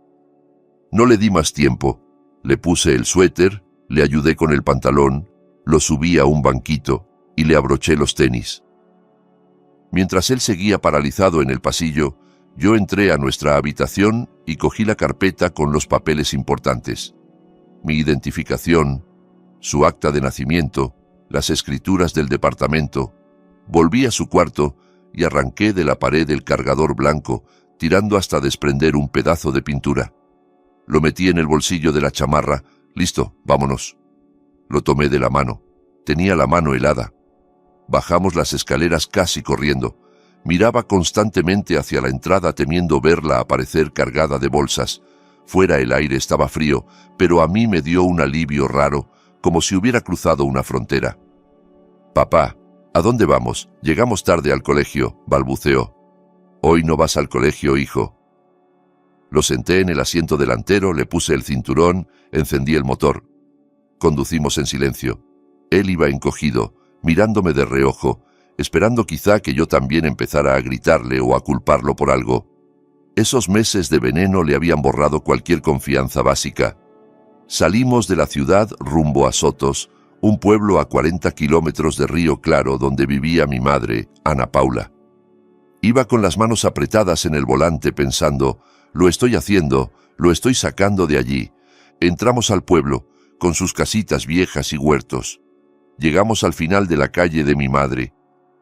Speaker 1: No le di más tiempo. Le puse el suéter, le ayudé con el pantalón, lo subí a un banquito y le abroché los tenis. Mientras él seguía paralizado en el pasillo, yo entré a nuestra habitación y cogí la carpeta con los papeles importantes. Mi identificación, su acta de nacimiento, las escrituras del departamento. Volví a su cuarto y arranqué de la pared el cargador blanco, tirando hasta desprender un pedazo de pintura. Lo metí en el bolsillo de la chamarra. Listo, vámonos. Lo tomé de la mano. Tenía la mano helada. Bajamos las escaleras casi corriendo. Miraba constantemente hacia la entrada temiendo verla aparecer cargada de bolsas. Fuera el aire estaba frío, pero a mí me dio un alivio raro, como si hubiera cruzado una frontera. Papá, ¿a dónde vamos? Llegamos tarde al colegio, balbuceó. Hoy no vas al colegio, hijo. Lo senté en el asiento delantero, le puse el cinturón, encendí el motor. Conducimos en silencio. Él iba encogido, mirándome de reojo, esperando quizá que yo también empezara a gritarle o a culparlo por algo. Esos meses de veneno le habían borrado cualquier confianza básica. Salimos de la ciudad rumbo a Sotos, un pueblo a 40 kilómetros de Río Claro donde vivía mi madre, Ana Paula. Iba con las manos apretadas en el volante pensando, lo estoy haciendo, lo estoy sacando de allí. Entramos al pueblo, con sus casitas viejas y huertos. Llegamos al final de la calle de mi madre.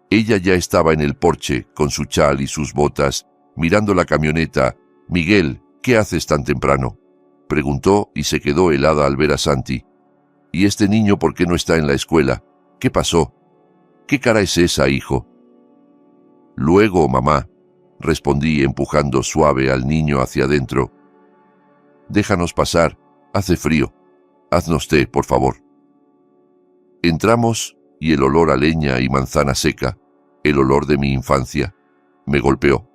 Speaker 1: Ella ya estaba en el porche, con su chal y sus botas, mirando la camioneta. Miguel, ¿qué haces tan temprano?, preguntó y se quedó helada al ver a Santi. ¿Y este niño por qué no está en la escuela? ¿Qué pasó? ¿Qué cara es esa, hijo? Luego, mamá, respondí empujando suave al niño hacia adentro. Déjanos pasar, hace frío. Haznos té, por favor. Entramos y el olor a leña y manzana seca, el olor de mi infancia, me golpeó.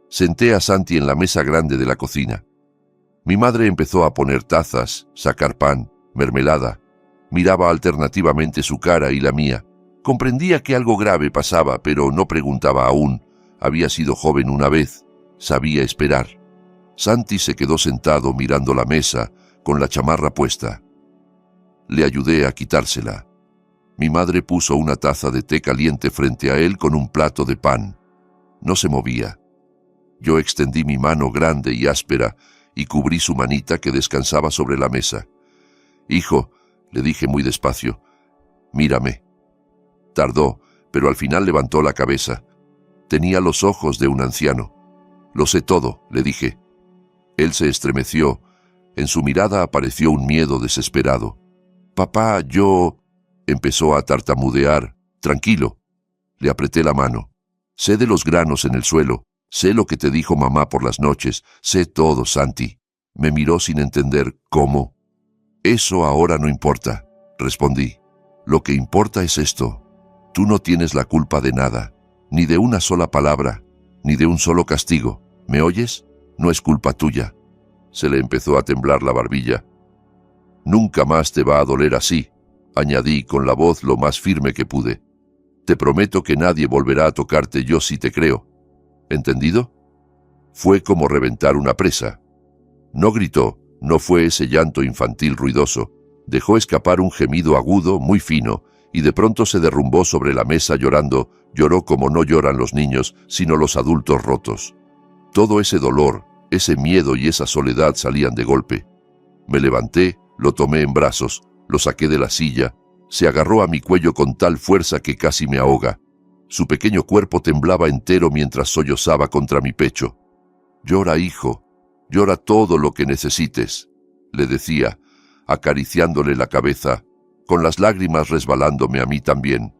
Speaker 1: Senté a Santi en la mesa grande de la cocina. Mi madre empezó a poner tazas, sacar pan, mermelada. Miraba alternativamente su cara y la mía. Comprendía que algo grave pasaba, pero no preguntaba aún. Había sido joven una vez, sabía esperar. Santi se quedó sentado mirando la mesa, con la chamarra puesta. Le ayudé a quitársela. Mi madre puso una taza de té caliente frente a él con un plato de pan. No se movía. Yo extendí mi mano grande y áspera y cubrí su manita que descansaba sobre la mesa. Hijo, le dije muy despacio, mírame. Tardó, pero al final levantó la cabeza. Tenía los ojos de un anciano. Lo sé todo, le dije. Él se estremeció, En su mirada apareció un miedo desesperado. «Papá, yo...» Empezó a tartamudear. «Tranquilo». Le apreté la mano. «Sé de los granos en el suelo. Sé lo que te dijo mamá por las noches. Sé todo, Santi». Me miró sin entender cómo. «Eso ahora no importa», respondí. «Lo que importa es esto. Tú no tienes la culpa de nada, ni de una sola palabra, ni de un solo castigo. ¿Me oyes? No es culpa tuya». Se le empezó a temblar la barbilla. «Nunca más te va a doler así», añadí con la voz lo más firme que pude. «Te prometo que nadie volverá a tocarte, yo sí te creo. ¿Entendido?» Fue como reventar una presa. No gritó, no fue ese llanto infantil ruidoso. Dejó escapar un gemido agudo, muy fino, y de pronto se derrumbó sobre la mesa llorando. Lloró como no lloran los niños, sino los adultos rotos. Todo ese dolor, ese miedo y esa soledad salían de golpe. Me levanté, lo tomé en brazos, lo saqué de la silla, se agarró a mi cuello con tal fuerza que casi me ahoga. Su pequeño cuerpo temblaba entero mientras sollozaba contra mi pecho. «Llora, hijo, llora todo lo que necesites», le decía, acariciándole la cabeza, con las lágrimas resbalándome a mí también.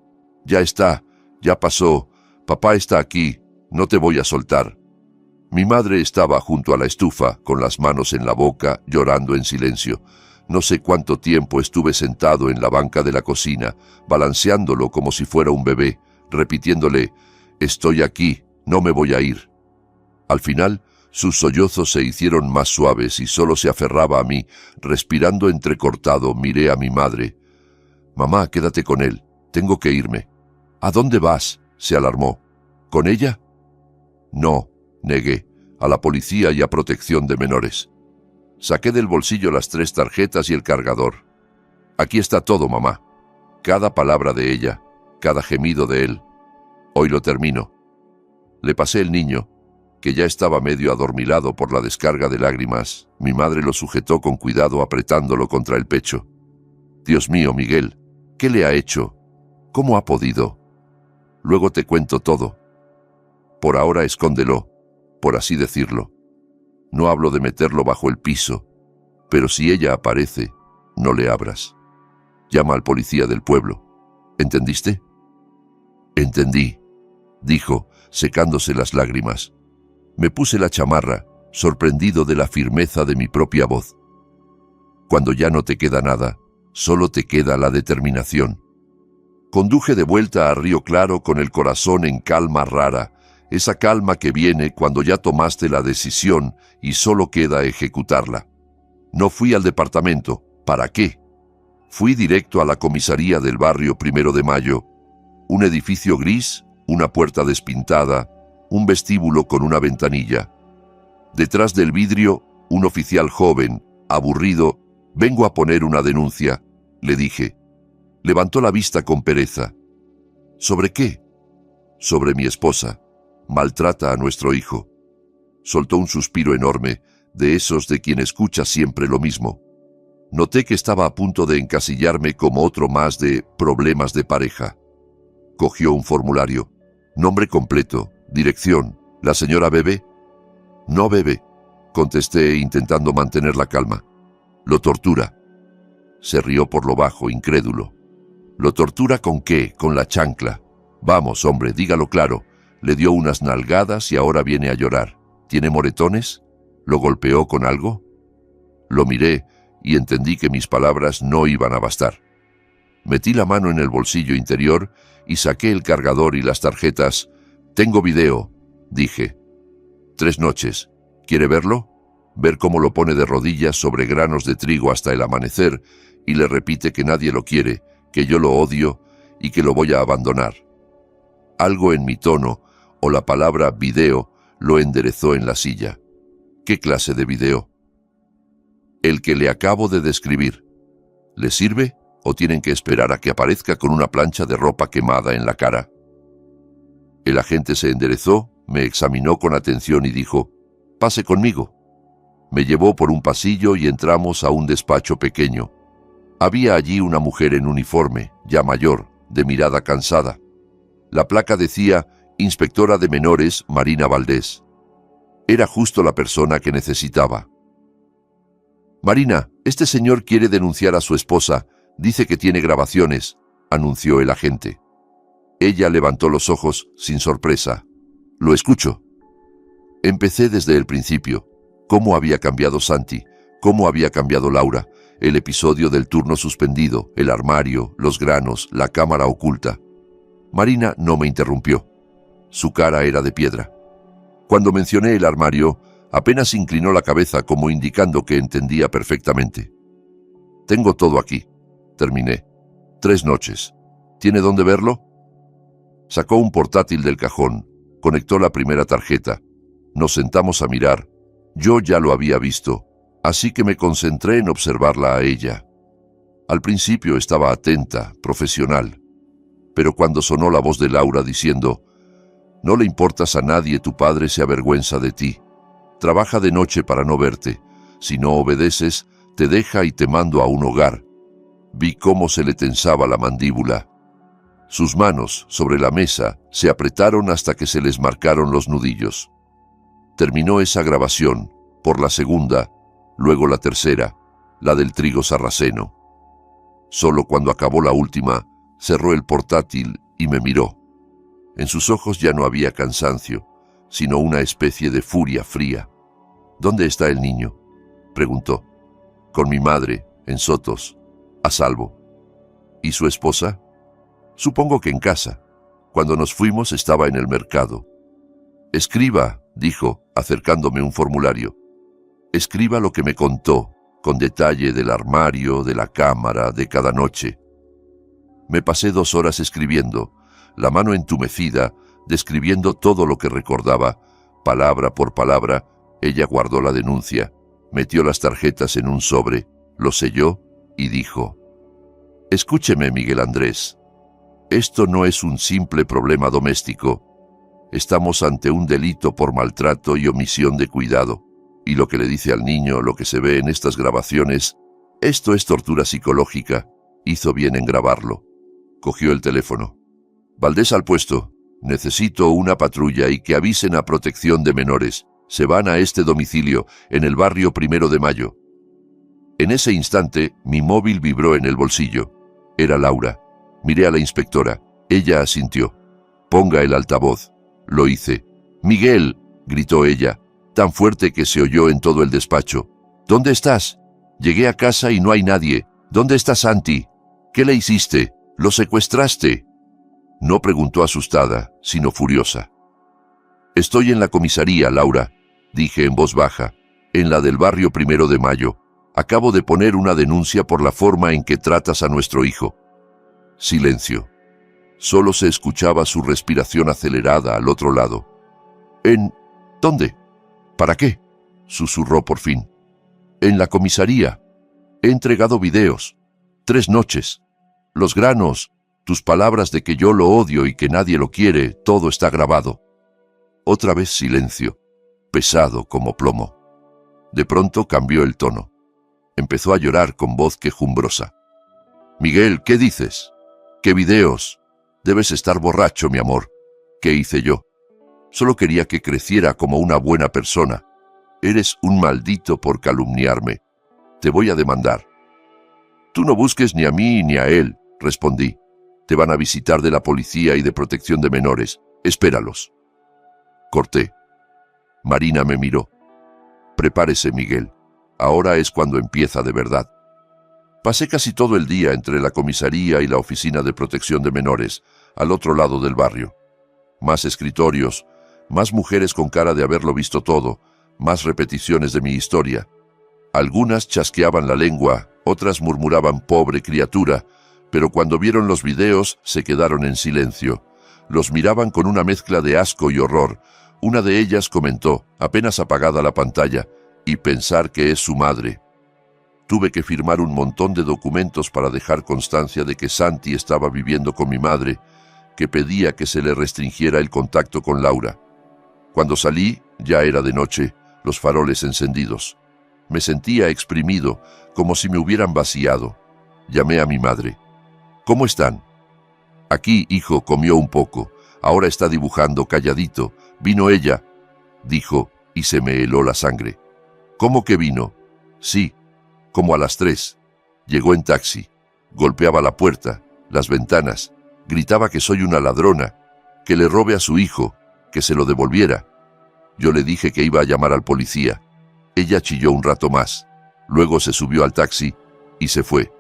Speaker 1: «Ya está, ya pasó, papá está aquí, no te voy a soltar». Mi madre estaba junto a la estufa, con las manos en la boca, llorando en silencio. No sé cuánto tiempo estuve sentado en la banca de la cocina, balanceándolo como si fuera un bebé, repitiéndole: «Estoy aquí, no me voy a ir». Al final, sus sollozos se hicieron más suaves y solo se aferraba a mí. Respirando entrecortado, miré a mi madre. «Mamá, quédate con él, tengo que irme». «¿A dónde vas?», se alarmó. «¿Con ella?». «No», negué, «a la policía y a protección de menores». Saqué del bolsillo las 3 tarjetas y el cargador. «Aquí está todo, mamá. Cada palabra de ella, cada gemido de él. Hoy lo termino». Le pasé el niño, que ya estaba medio adormilado por la descarga de lágrimas. Mi madre lo sujetó con cuidado apretándolo contra el pecho. «Dios mío, Miguel, ¿qué le ha hecho? ¿Cómo ha podido? Luego te cuento todo. Por ahora escóndelo, por así decirlo. No hablo de meterlo bajo el piso, pero si ella aparece, no le abras. Llama al policía del pueblo. ¿Entendiste?». «Entendí», dijo, secándose las lágrimas. Me puse la chamarra, sorprendido de la firmeza de mi propia voz. Cuando ya no te queda nada, solo te queda la determinación. Conduje de vuelta a Río Claro con el corazón en calma rara, esa calma que viene cuando ya tomaste la decisión y solo queda ejecutarla. No fui al departamento. ¿Para qué? Fui directo a la comisaría del barrio 1 de Mayo. Un edificio gris, una puerta despintada, un vestíbulo con una ventanilla. Detrás del vidrio, un oficial joven, aburrido. «Vengo a poner una denuncia», le dije. Levantó la vista con pereza. «¿Sobre qué?». «Sobre mi esposa. Maltrata a nuestro hijo». Soltó un suspiro enorme, de esos de quien escucha siempre lo mismo. Noté que estaba a punto de encasillarme como otro más de problemas de pareja. Cogió un formulario. «Nombre completo, dirección. ¿La señora bebe?». «No bebe», contesté intentando mantener la calma. «Lo tortura». Se rió por lo bajo, incrédulo. «¿Lo tortura con qué? Con la chancla. Vamos, hombre, dígalo claro». Le dio unas nalgadas y ahora viene a llorar. ¿Tiene moretones? ¿Lo golpeó con algo? Lo miré y entendí que mis palabras no iban a bastar. Metí la mano en el bolsillo interior y saqué el cargador y las tarjetas. «Tengo video», dije. 3 noches. ¿Quiere verlo? Ver cómo lo pone de rodillas sobre granos de trigo hasta el amanecer y le repite que nadie lo quiere, que yo lo odio y que lo voy a abandonar. Algo en mi tono, o la palabra video, lo enderezó en la silla. «¿Qué clase de video?». «El que le acabo de describir. ¿Le sirve o tienen que esperar a que aparezca con una plancha de ropa quemada en la cara?». El agente se enderezó, me examinó con atención y dijo: «Pase conmigo». Me llevó por un pasillo y entramos a un despacho pequeño. Había allí una mujer en uniforme, ya mayor, de mirada cansada. La placa decía: «Inspectora de menores Marina Valdés». Era justo la persona que necesitaba. Marina, este señor quiere denunciar a su esposa. Dice que tiene grabaciones, anunció el agente. Ella levantó los ojos sin sorpresa. Lo escucho. Empecé desde el principio. Cómo había cambiado Santi, cómo había cambiado Laura, el episodio del turno suspendido, el armario, los granos, la cámara oculta. Marina no me interrumpió. Su cara era de piedra. Cuando mencioné el armario, apenas inclinó la cabeza como indicando que entendía perfectamente. Tengo todo aquí. Terminé. 3 noches. ¿Tiene dónde verlo? Sacó un portátil del cajón, conectó la primera tarjeta. Nos sentamos a mirar. Yo ya lo había visto, así que me concentré en observarla a ella. Al principio estaba atenta, profesional, pero cuando sonó la voz de Laura diciendo: «No le importas a nadie, tu padre se avergüenza de ti. Trabaja de noche para no verte. Si no obedeces, te deja y te mando a un hogar». Vi cómo se le tensaba la mandíbula. Sus manos, sobre la mesa, se apretaron hasta que se les marcaron los nudillos. Terminó esa grabación, por la segunda, luego la tercera, la del trigo sarraceno. Solo cuando acabó la última, cerró el portátil y me miró. En sus ojos ya no había cansancio, sino una especie de furia fría. «¿Dónde está el niño?», preguntó. «Con mi madre, en Sotos, a salvo». «¿Y su esposa?». «Supongo que en casa. Cuando nos fuimos estaba en el mercado». «Escriba», dijo, acercándome un formulario. «Escriba lo que me contó, con detalle del armario, de la cámara, de cada noche». Me pasé 2 horas escribiendo, la mano entumecida, describiendo todo lo que recordaba, palabra por palabra. Ella guardó la denuncia, metió las tarjetas en un sobre, lo selló y dijo: «Escúcheme, Miguel Andrés. Esto no es un simple problema doméstico. Estamos ante un delito por maltrato y omisión de cuidado. Y lo que le dice al niño, lo que se ve en estas grabaciones, esto es tortura psicológica. Hizo bien en grabarlo». Cogió el teléfono. «Valdés al puesto. Necesito una patrulla y que avisen a Protección de Menores. Se van a este domicilio, en el barrio 1 de Mayo». En ese instante, mi móvil vibró en el bolsillo. Era Laura. Miré a la inspectora. Ella asintió. «Ponga el altavoz». Lo hice. «Miguel», gritó ella, tan fuerte que se oyó en todo el despacho. «¿Dónde estás? Llegué a casa y no hay nadie. ¿Dónde está Santi? ¿Qué le hiciste? ¿Lo secuestraste?». No preguntó asustada, sino furiosa. «Estoy en la comisaría, Laura», dije en voz baja, «en la del barrio 1 de Mayo. Acabo de poner una denuncia por la forma en que tratas a nuestro hijo». Silencio. Solo se escuchaba su respiración acelerada al otro lado. «¿En dónde? ¿Para qué?», susurró por fin. «En la comisaría. He entregado videos. 3 noches. Los granos, tus palabras de que yo lo odio y que nadie lo quiere, todo está grabado». Otra vez silencio, pesado como plomo. De pronto cambió el tono. Empezó a llorar con voz quejumbrosa. «Miguel, ¿qué dices? ¿Qué videos? Debes estar borracho, mi amor. ¿Qué hice yo? Solo quería que creciera como una buena persona. Eres un maldito por calumniarme. Te voy a demandar». «Tú no busques ni a mí ni a él», respondí. «Te van a visitar de la policía y de Protección de Menores. Espéralos». Corté. Marina me miró. «Prepárese, Miguel. Ahora es cuando empieza de verdad». Pasé casi todo el día entre la comisaría y la oficina de Protección de Menores, al otro lado del barrio. Más escritorios, más mujeres con cara de haberlo visto todo, más repeticiones de mi historia. Algunas chasqueaban la lengua, otras murmuraban «pobre criatura», pero cuando vieron los videos se quedaron en silencio. Los miraban con una mezcla de asco y horror. Una de ellas comentó, apenas apagada la pantalla: «Y pensar que es su madre». Tuve que firmar un montón de documentos para dejar constancia de que Santi estaba viviendo con mi madre, que pedía que se le restringiera el contacto con Laura. Cuando salí, ya era de noche, los faroles encendidos. Me sentía exprimido, como si me hubieran vaciado. Llamé a mi madre. «¿Cómo están?». «Aquí, hijo, comió un poco. Ahora está dibujando calladito. Vino ella», dijo, y se me heló la sangre. «¿Cómo que vino?». «Sí». Como a las 3. Llegó en taxi. Golpeaba la puerta, las ventanas. Gritaba que soy una ladrona, que le robe a su hijo, que se lo devolviera. Yo le dije que iba a llamar al policía. Ella chilló un rato más. Luego se subió al taxi y se fue.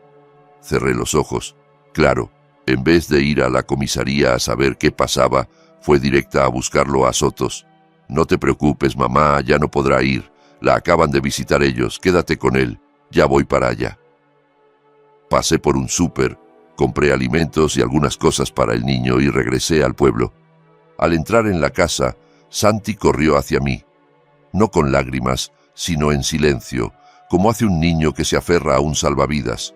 Speaker 1: Cerré los ojos. Claro, en vez de ir a la comisaría a saber qué pasaba, fue directa a buscarlo a Sotos. No te preocupes, mamá, ya no podrá ir. La acaban de visitar ellos, quédate con él. Ya voy para allá. Pasé por un súper, compré alimentos y algunas cosas para el niño y regresé al pueblo. Al entrar en la casa, Santi corrió hacia mí. No con lágrimas, sino en silencio, como hace un niño que se aferra a un salvavidas.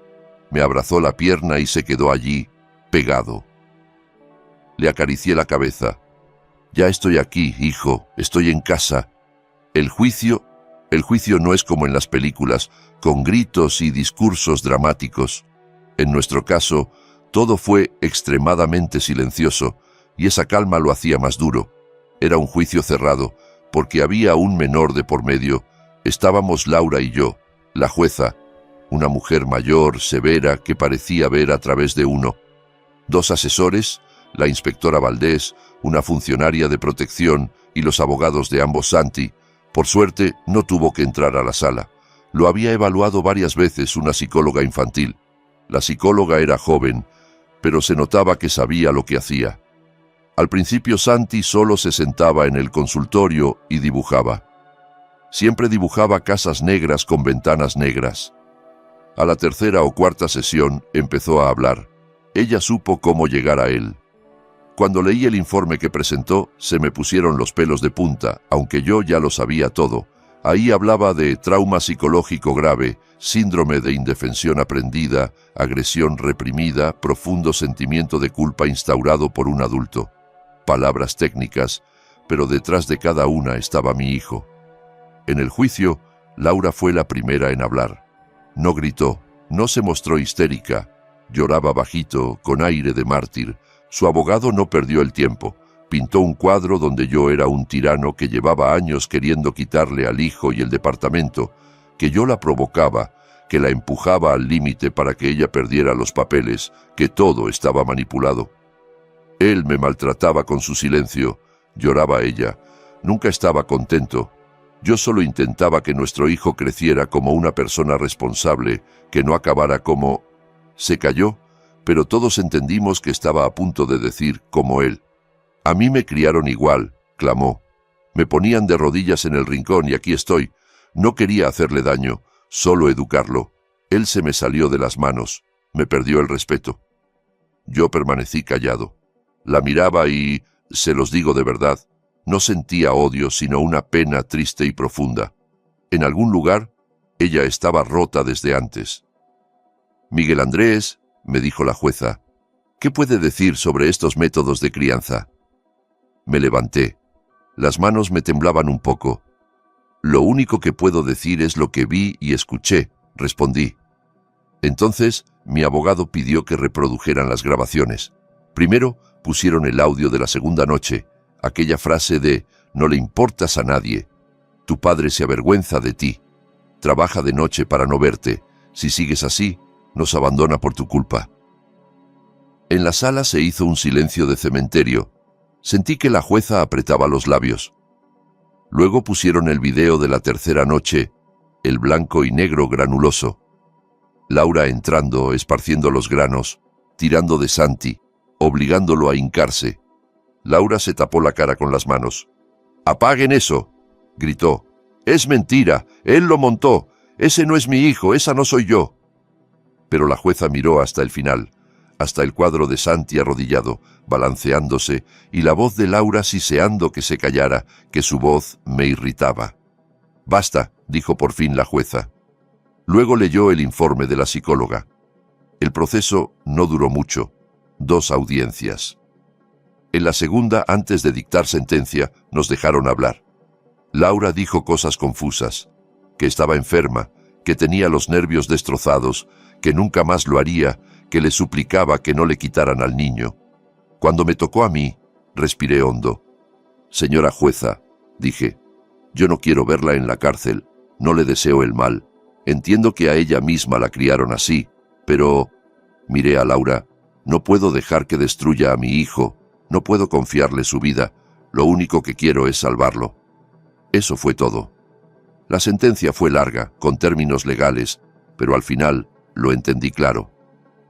Speaker 1: Me abrazó la pierna y se quedó allí, pegado. Le acaricié la cabeza. Ya estoy aquí, hijo, estoy en casa. El juicio no es como en las películas, con gritos y discursos dramáticos. En nuestro caso, todo fue extremadamente silencioso, y esa calma lo hacía más duro. Era un juicio cerrado, porque había un menor de por medio. Estábamos Laura y yo, la jueza, una mujer mayor, severa, que parecía ver a través de uno. 2 asesores, la inspectora Valdés, una funcionaria de protección y los abogados de ambos Santi. Por suerte, no tuvo que entrar a la sala. Lo había evaluado varias veces una psicóloga infantil. La psicóloga era joven, pero se notaba que sabía lo que hacía. Al principio Santi solo se sentaba en el consultorio y dibujaba. Siempre dibujaba casas negras con ventanas negras. A la 3ª o 4ª sesión empezó a hablar. Ella supo cómo llegar a él. Cuando leí el informe que presentó, se me pusieron los pelos de punta, aunque yo ya lo sabía todo. Ahí hablaba de trauma psicológico grave, síndrome de indefensión aprendida, agresión reprimida, profundo sentimiento de culpa instaurado por un adulto. Palabras técnicas, pero detrás de cada una estaba mi hijo. En el juicio, Laura fue la primera en hablar. No gritó, no se mostró histérica, lloraba bajito, con aire de mártir. Su abogado no perdió el tiempo. Pintó un cuadro donde yo era un tirano que llevaba años queriendo quitarle al hijo y el departamento, que yo la provocaba, que la empujaba al límite para que ella perdiera los papeles, que todo estaba manipulado. Él me maltrataba con su silencio, lloraba ella. Nunca estaba contento. Yo solo intentaba que nuestro hijo creciera como una persona responsable, que no acabara como... Se calló, pero todos entendimos que estaba a punto de decir como él. A mí me criaron igual, clamó. Me ponían de rodillas en el rincón y aquí estoy. No quería hacerle daño, solo educarlo. Él se me salió de las manos, me perdió el respeto. Yo permanecí callado. La miraba y, se los digo de verdad, no sentía odio, sino una pena triste y profunda. En algún lugar, ella estaba rota desde antes. Miguel Andrés, me dijo la jueza, ¿qué puede decir sobre estos métodos de crianza? Me levanté. Las manos me temblaban un poco. Lo único que puedo decir es lo que vi y escuché, respondí. Entonces, mi abogado pidió que reprodujeran las grabaciones. Primero, pusieron el audio de la segunda noche, aquella frase de «No le importas a nadie. Tu padre se avergüenza de ti. Trabaja de noche para no verte. Si sigues así, nos abandona por tu culpa». En la sala se hizo un silencio de cementerio. Sentí que la jueza apretaba los labios. Luego pusieron el video de la tercera noche, el blanco y negro granuloso. Laura entrando, esparciendo los granos, tirando de Santi, obligándolo a hincarse. Laura se tapó la cara con las manos. «¡Apaguen eso!», gritó. «Es mentira, él lo montó. Ese no es mi hijo, esa no soy yo». Pero la jueza miró hasta el final, hasta el cuadro de Santi arrodillado, balanceándose, y la voz de Laura siseando que se callara, que su voz me irritaba. «Basta», dijo por fin la jueza. Luego leyó el informe de la psicóloga. El proceso no duró mucho, 2 audiencias. En la segunda, antes de dictar sentencia, nos dejaron hablar. Laura dijo cosas confusas, que estaba enferma, que tenía los nervios destrozados, que nunca más lo haría, que le suplicaba que no le quitaran al niño. Cuando me tocó a mí, respiré hondo. «Señora jueza», dije, «yo no quiero verla en la cárcel, no le deseo el mal, Entiendo que a ella misma la criaron así, pero... Miré a Laura. No puedo dejar que destruya a mi hijo. No puedo confiarle su vida. Lo único que quiero es salvarlo. Eso fue todo. La sentencia fue larga, con términos legales, pero al final lo entendí claro.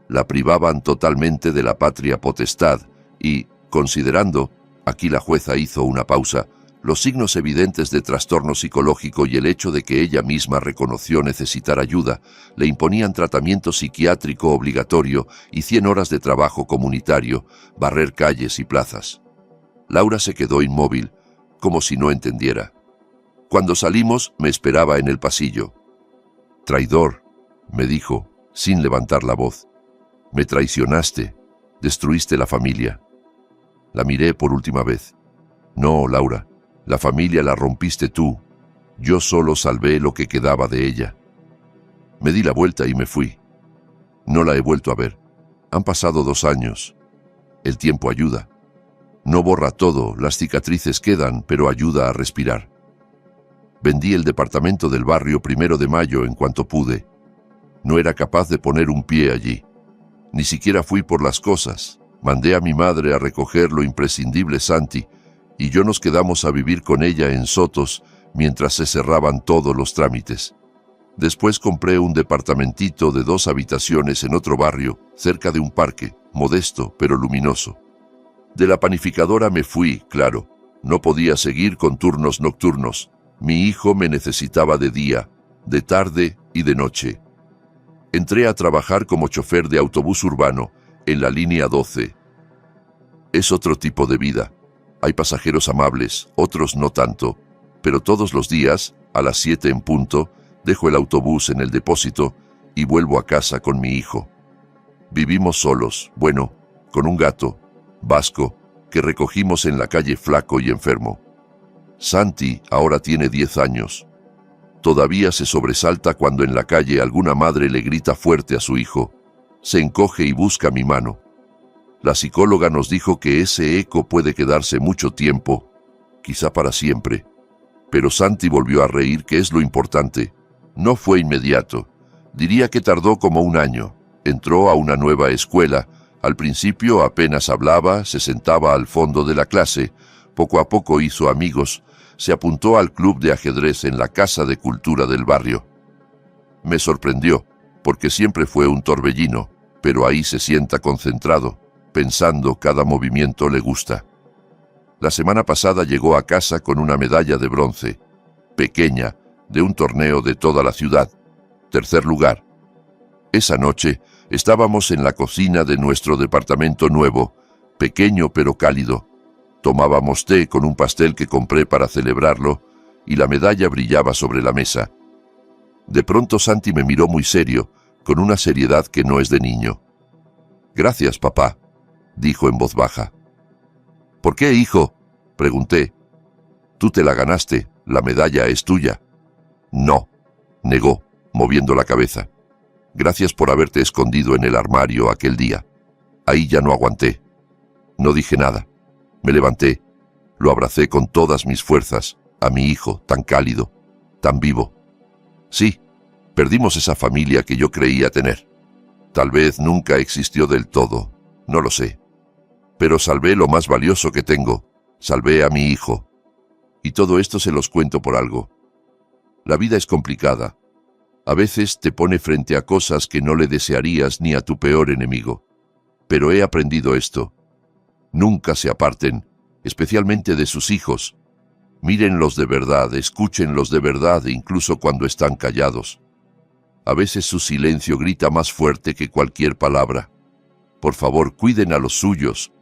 Speaker 1: La privaban totalmente de la patria potestad y, considerando, aquí la jueza hizo una pausa, los signos evidentes de trastorno psicológico y el hecho de que ella misma reconoció necesitar ayuda, le imponían tratamiento psiquiátrico obligatorio y 100 horas de trabajo comunitario, barrer calles y plazas. Laura se quedó inmóvil, como si no entendiera. Cuando salimos, me esperaba en el pasillo. «Traidor», me dijo, sin levantar la voz. «Me traicionaste, destruiste la familia». La miré por última vez. «No, Laura, la familia la rompiste tú. Yo solo salvé lo que quedaba de ella». Me di la vuelta y me fui. No la he vuelto a ver. Han pasado 2 años. El tiempo ayuda. No borra todo, las cicatrices quedan, pero ayuda a respirar. Vendí el departamento del barrio 1 de mayo en cuanto pude. No era capaz de poner un pie allí. Ni siquiera fui por las cosas. Mandé a mi madre a recoger lo imprescindible Santi, y yo nos quedamos a vivir con ella en Sotos mientras se cerraban todos los trámites. Después compré un departamentito de 2 habitaciones en otro barrio, cerca de un parque, modesto pero luminoso. De la panificadora me fui, claro. No podía seguir con turnos nocturnos. Mi hijo me necesitaba de día, de tarde y de noche. Entré a trabajar como chofer de autobús urbano, en la línea 12. Es otro tipo de vida. Hay pasajeros amables, otros no tanto, pero todos los días, a las 7 en punto, dejo el autobús en el depósito y vuelvo a casa con mi hijo. Vivimos solos, bueno, con un gato, Vasco, que recogimos en la calle flaco y enfermo. Santi ahora tiene 10 años. Todavía se sobresalta cuando en la calle alguna madre le grita fuerte a su hijo. Se encoge y busca mi mano. La psicóloga nos dijo que ese eco puede quedarse mucho tiempo, quizá para siempre. Pero Santi volvió a reír, que es lo importante. No fue inmediato. Diría que tardó como 1 año. Entró a una nueva escuela. Al principio apenas hablaba, se sentaba al fondo de la clase. Poco a poco hizo amigos. Se apuntó al club de ajedrez en la Casa de Cultura del barrio. Me sorprendió, porque siempre fue un torbellino, pero ahí se sienta concentrado, pensando cada movimiento le gusta. La semana pasada llegó a casa con una medalla de bronce, pequeña, de un torneo de toda la ciudad, 3er lugar. Esa noche estábamos en la cocina de nuestro departamento nuevo, pequeño pero cálido. Tomábamos té con un pastel que compré para celebrarlo, y la medalla brillaba sobre la mesa. De pronto Santi me miró muy serio, con una seriedad que no es de niño. «Gracias, papá», dijo en voz baja. «¿Por qué, hijo?», pregunté. «Tú te la ganaste, la medalla es tuya». «No», negó, moviendo la cabeza. «Gracias por haberte escondido en el armario aquel día. Ahí ya no aguanté». No dije nada. Me levanté, lo abracé con todas mis fuerzas, a mi hijo, tan cálido, tan vivo. Sí, perdimos esa familia que yo creía tener. Tal vez nunca existió del todo, no lo sé. Pero salvé lo más valioso que tengo, salvé a mi hijo. Y todo esto se los cuento por algo. La vida es complicada. A veces te pone frente a cosas que no le desearías ni a tu peor enemigo. Pero he aprendido esto. Nunca se aparten, especialmente de sus hijos. Mírenlos de verdad, escúchenlos de verdad, incluso cuando están callados. A veces su silencio grita más fuerte que cualquier palabra. Por favor, cuiden a los suyos.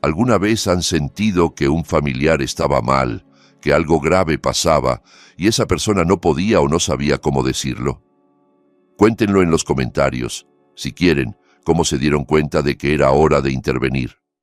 Speaker 1: ¿Alguna vez han sentido que un familiar estaba mal, que algo grave pasaba, y esa persona no podía o no sabía cómo decirlo? Cuéntenlo en los comentarios, si quieren, cómo se dieron cuenta de que era hora de intervenir.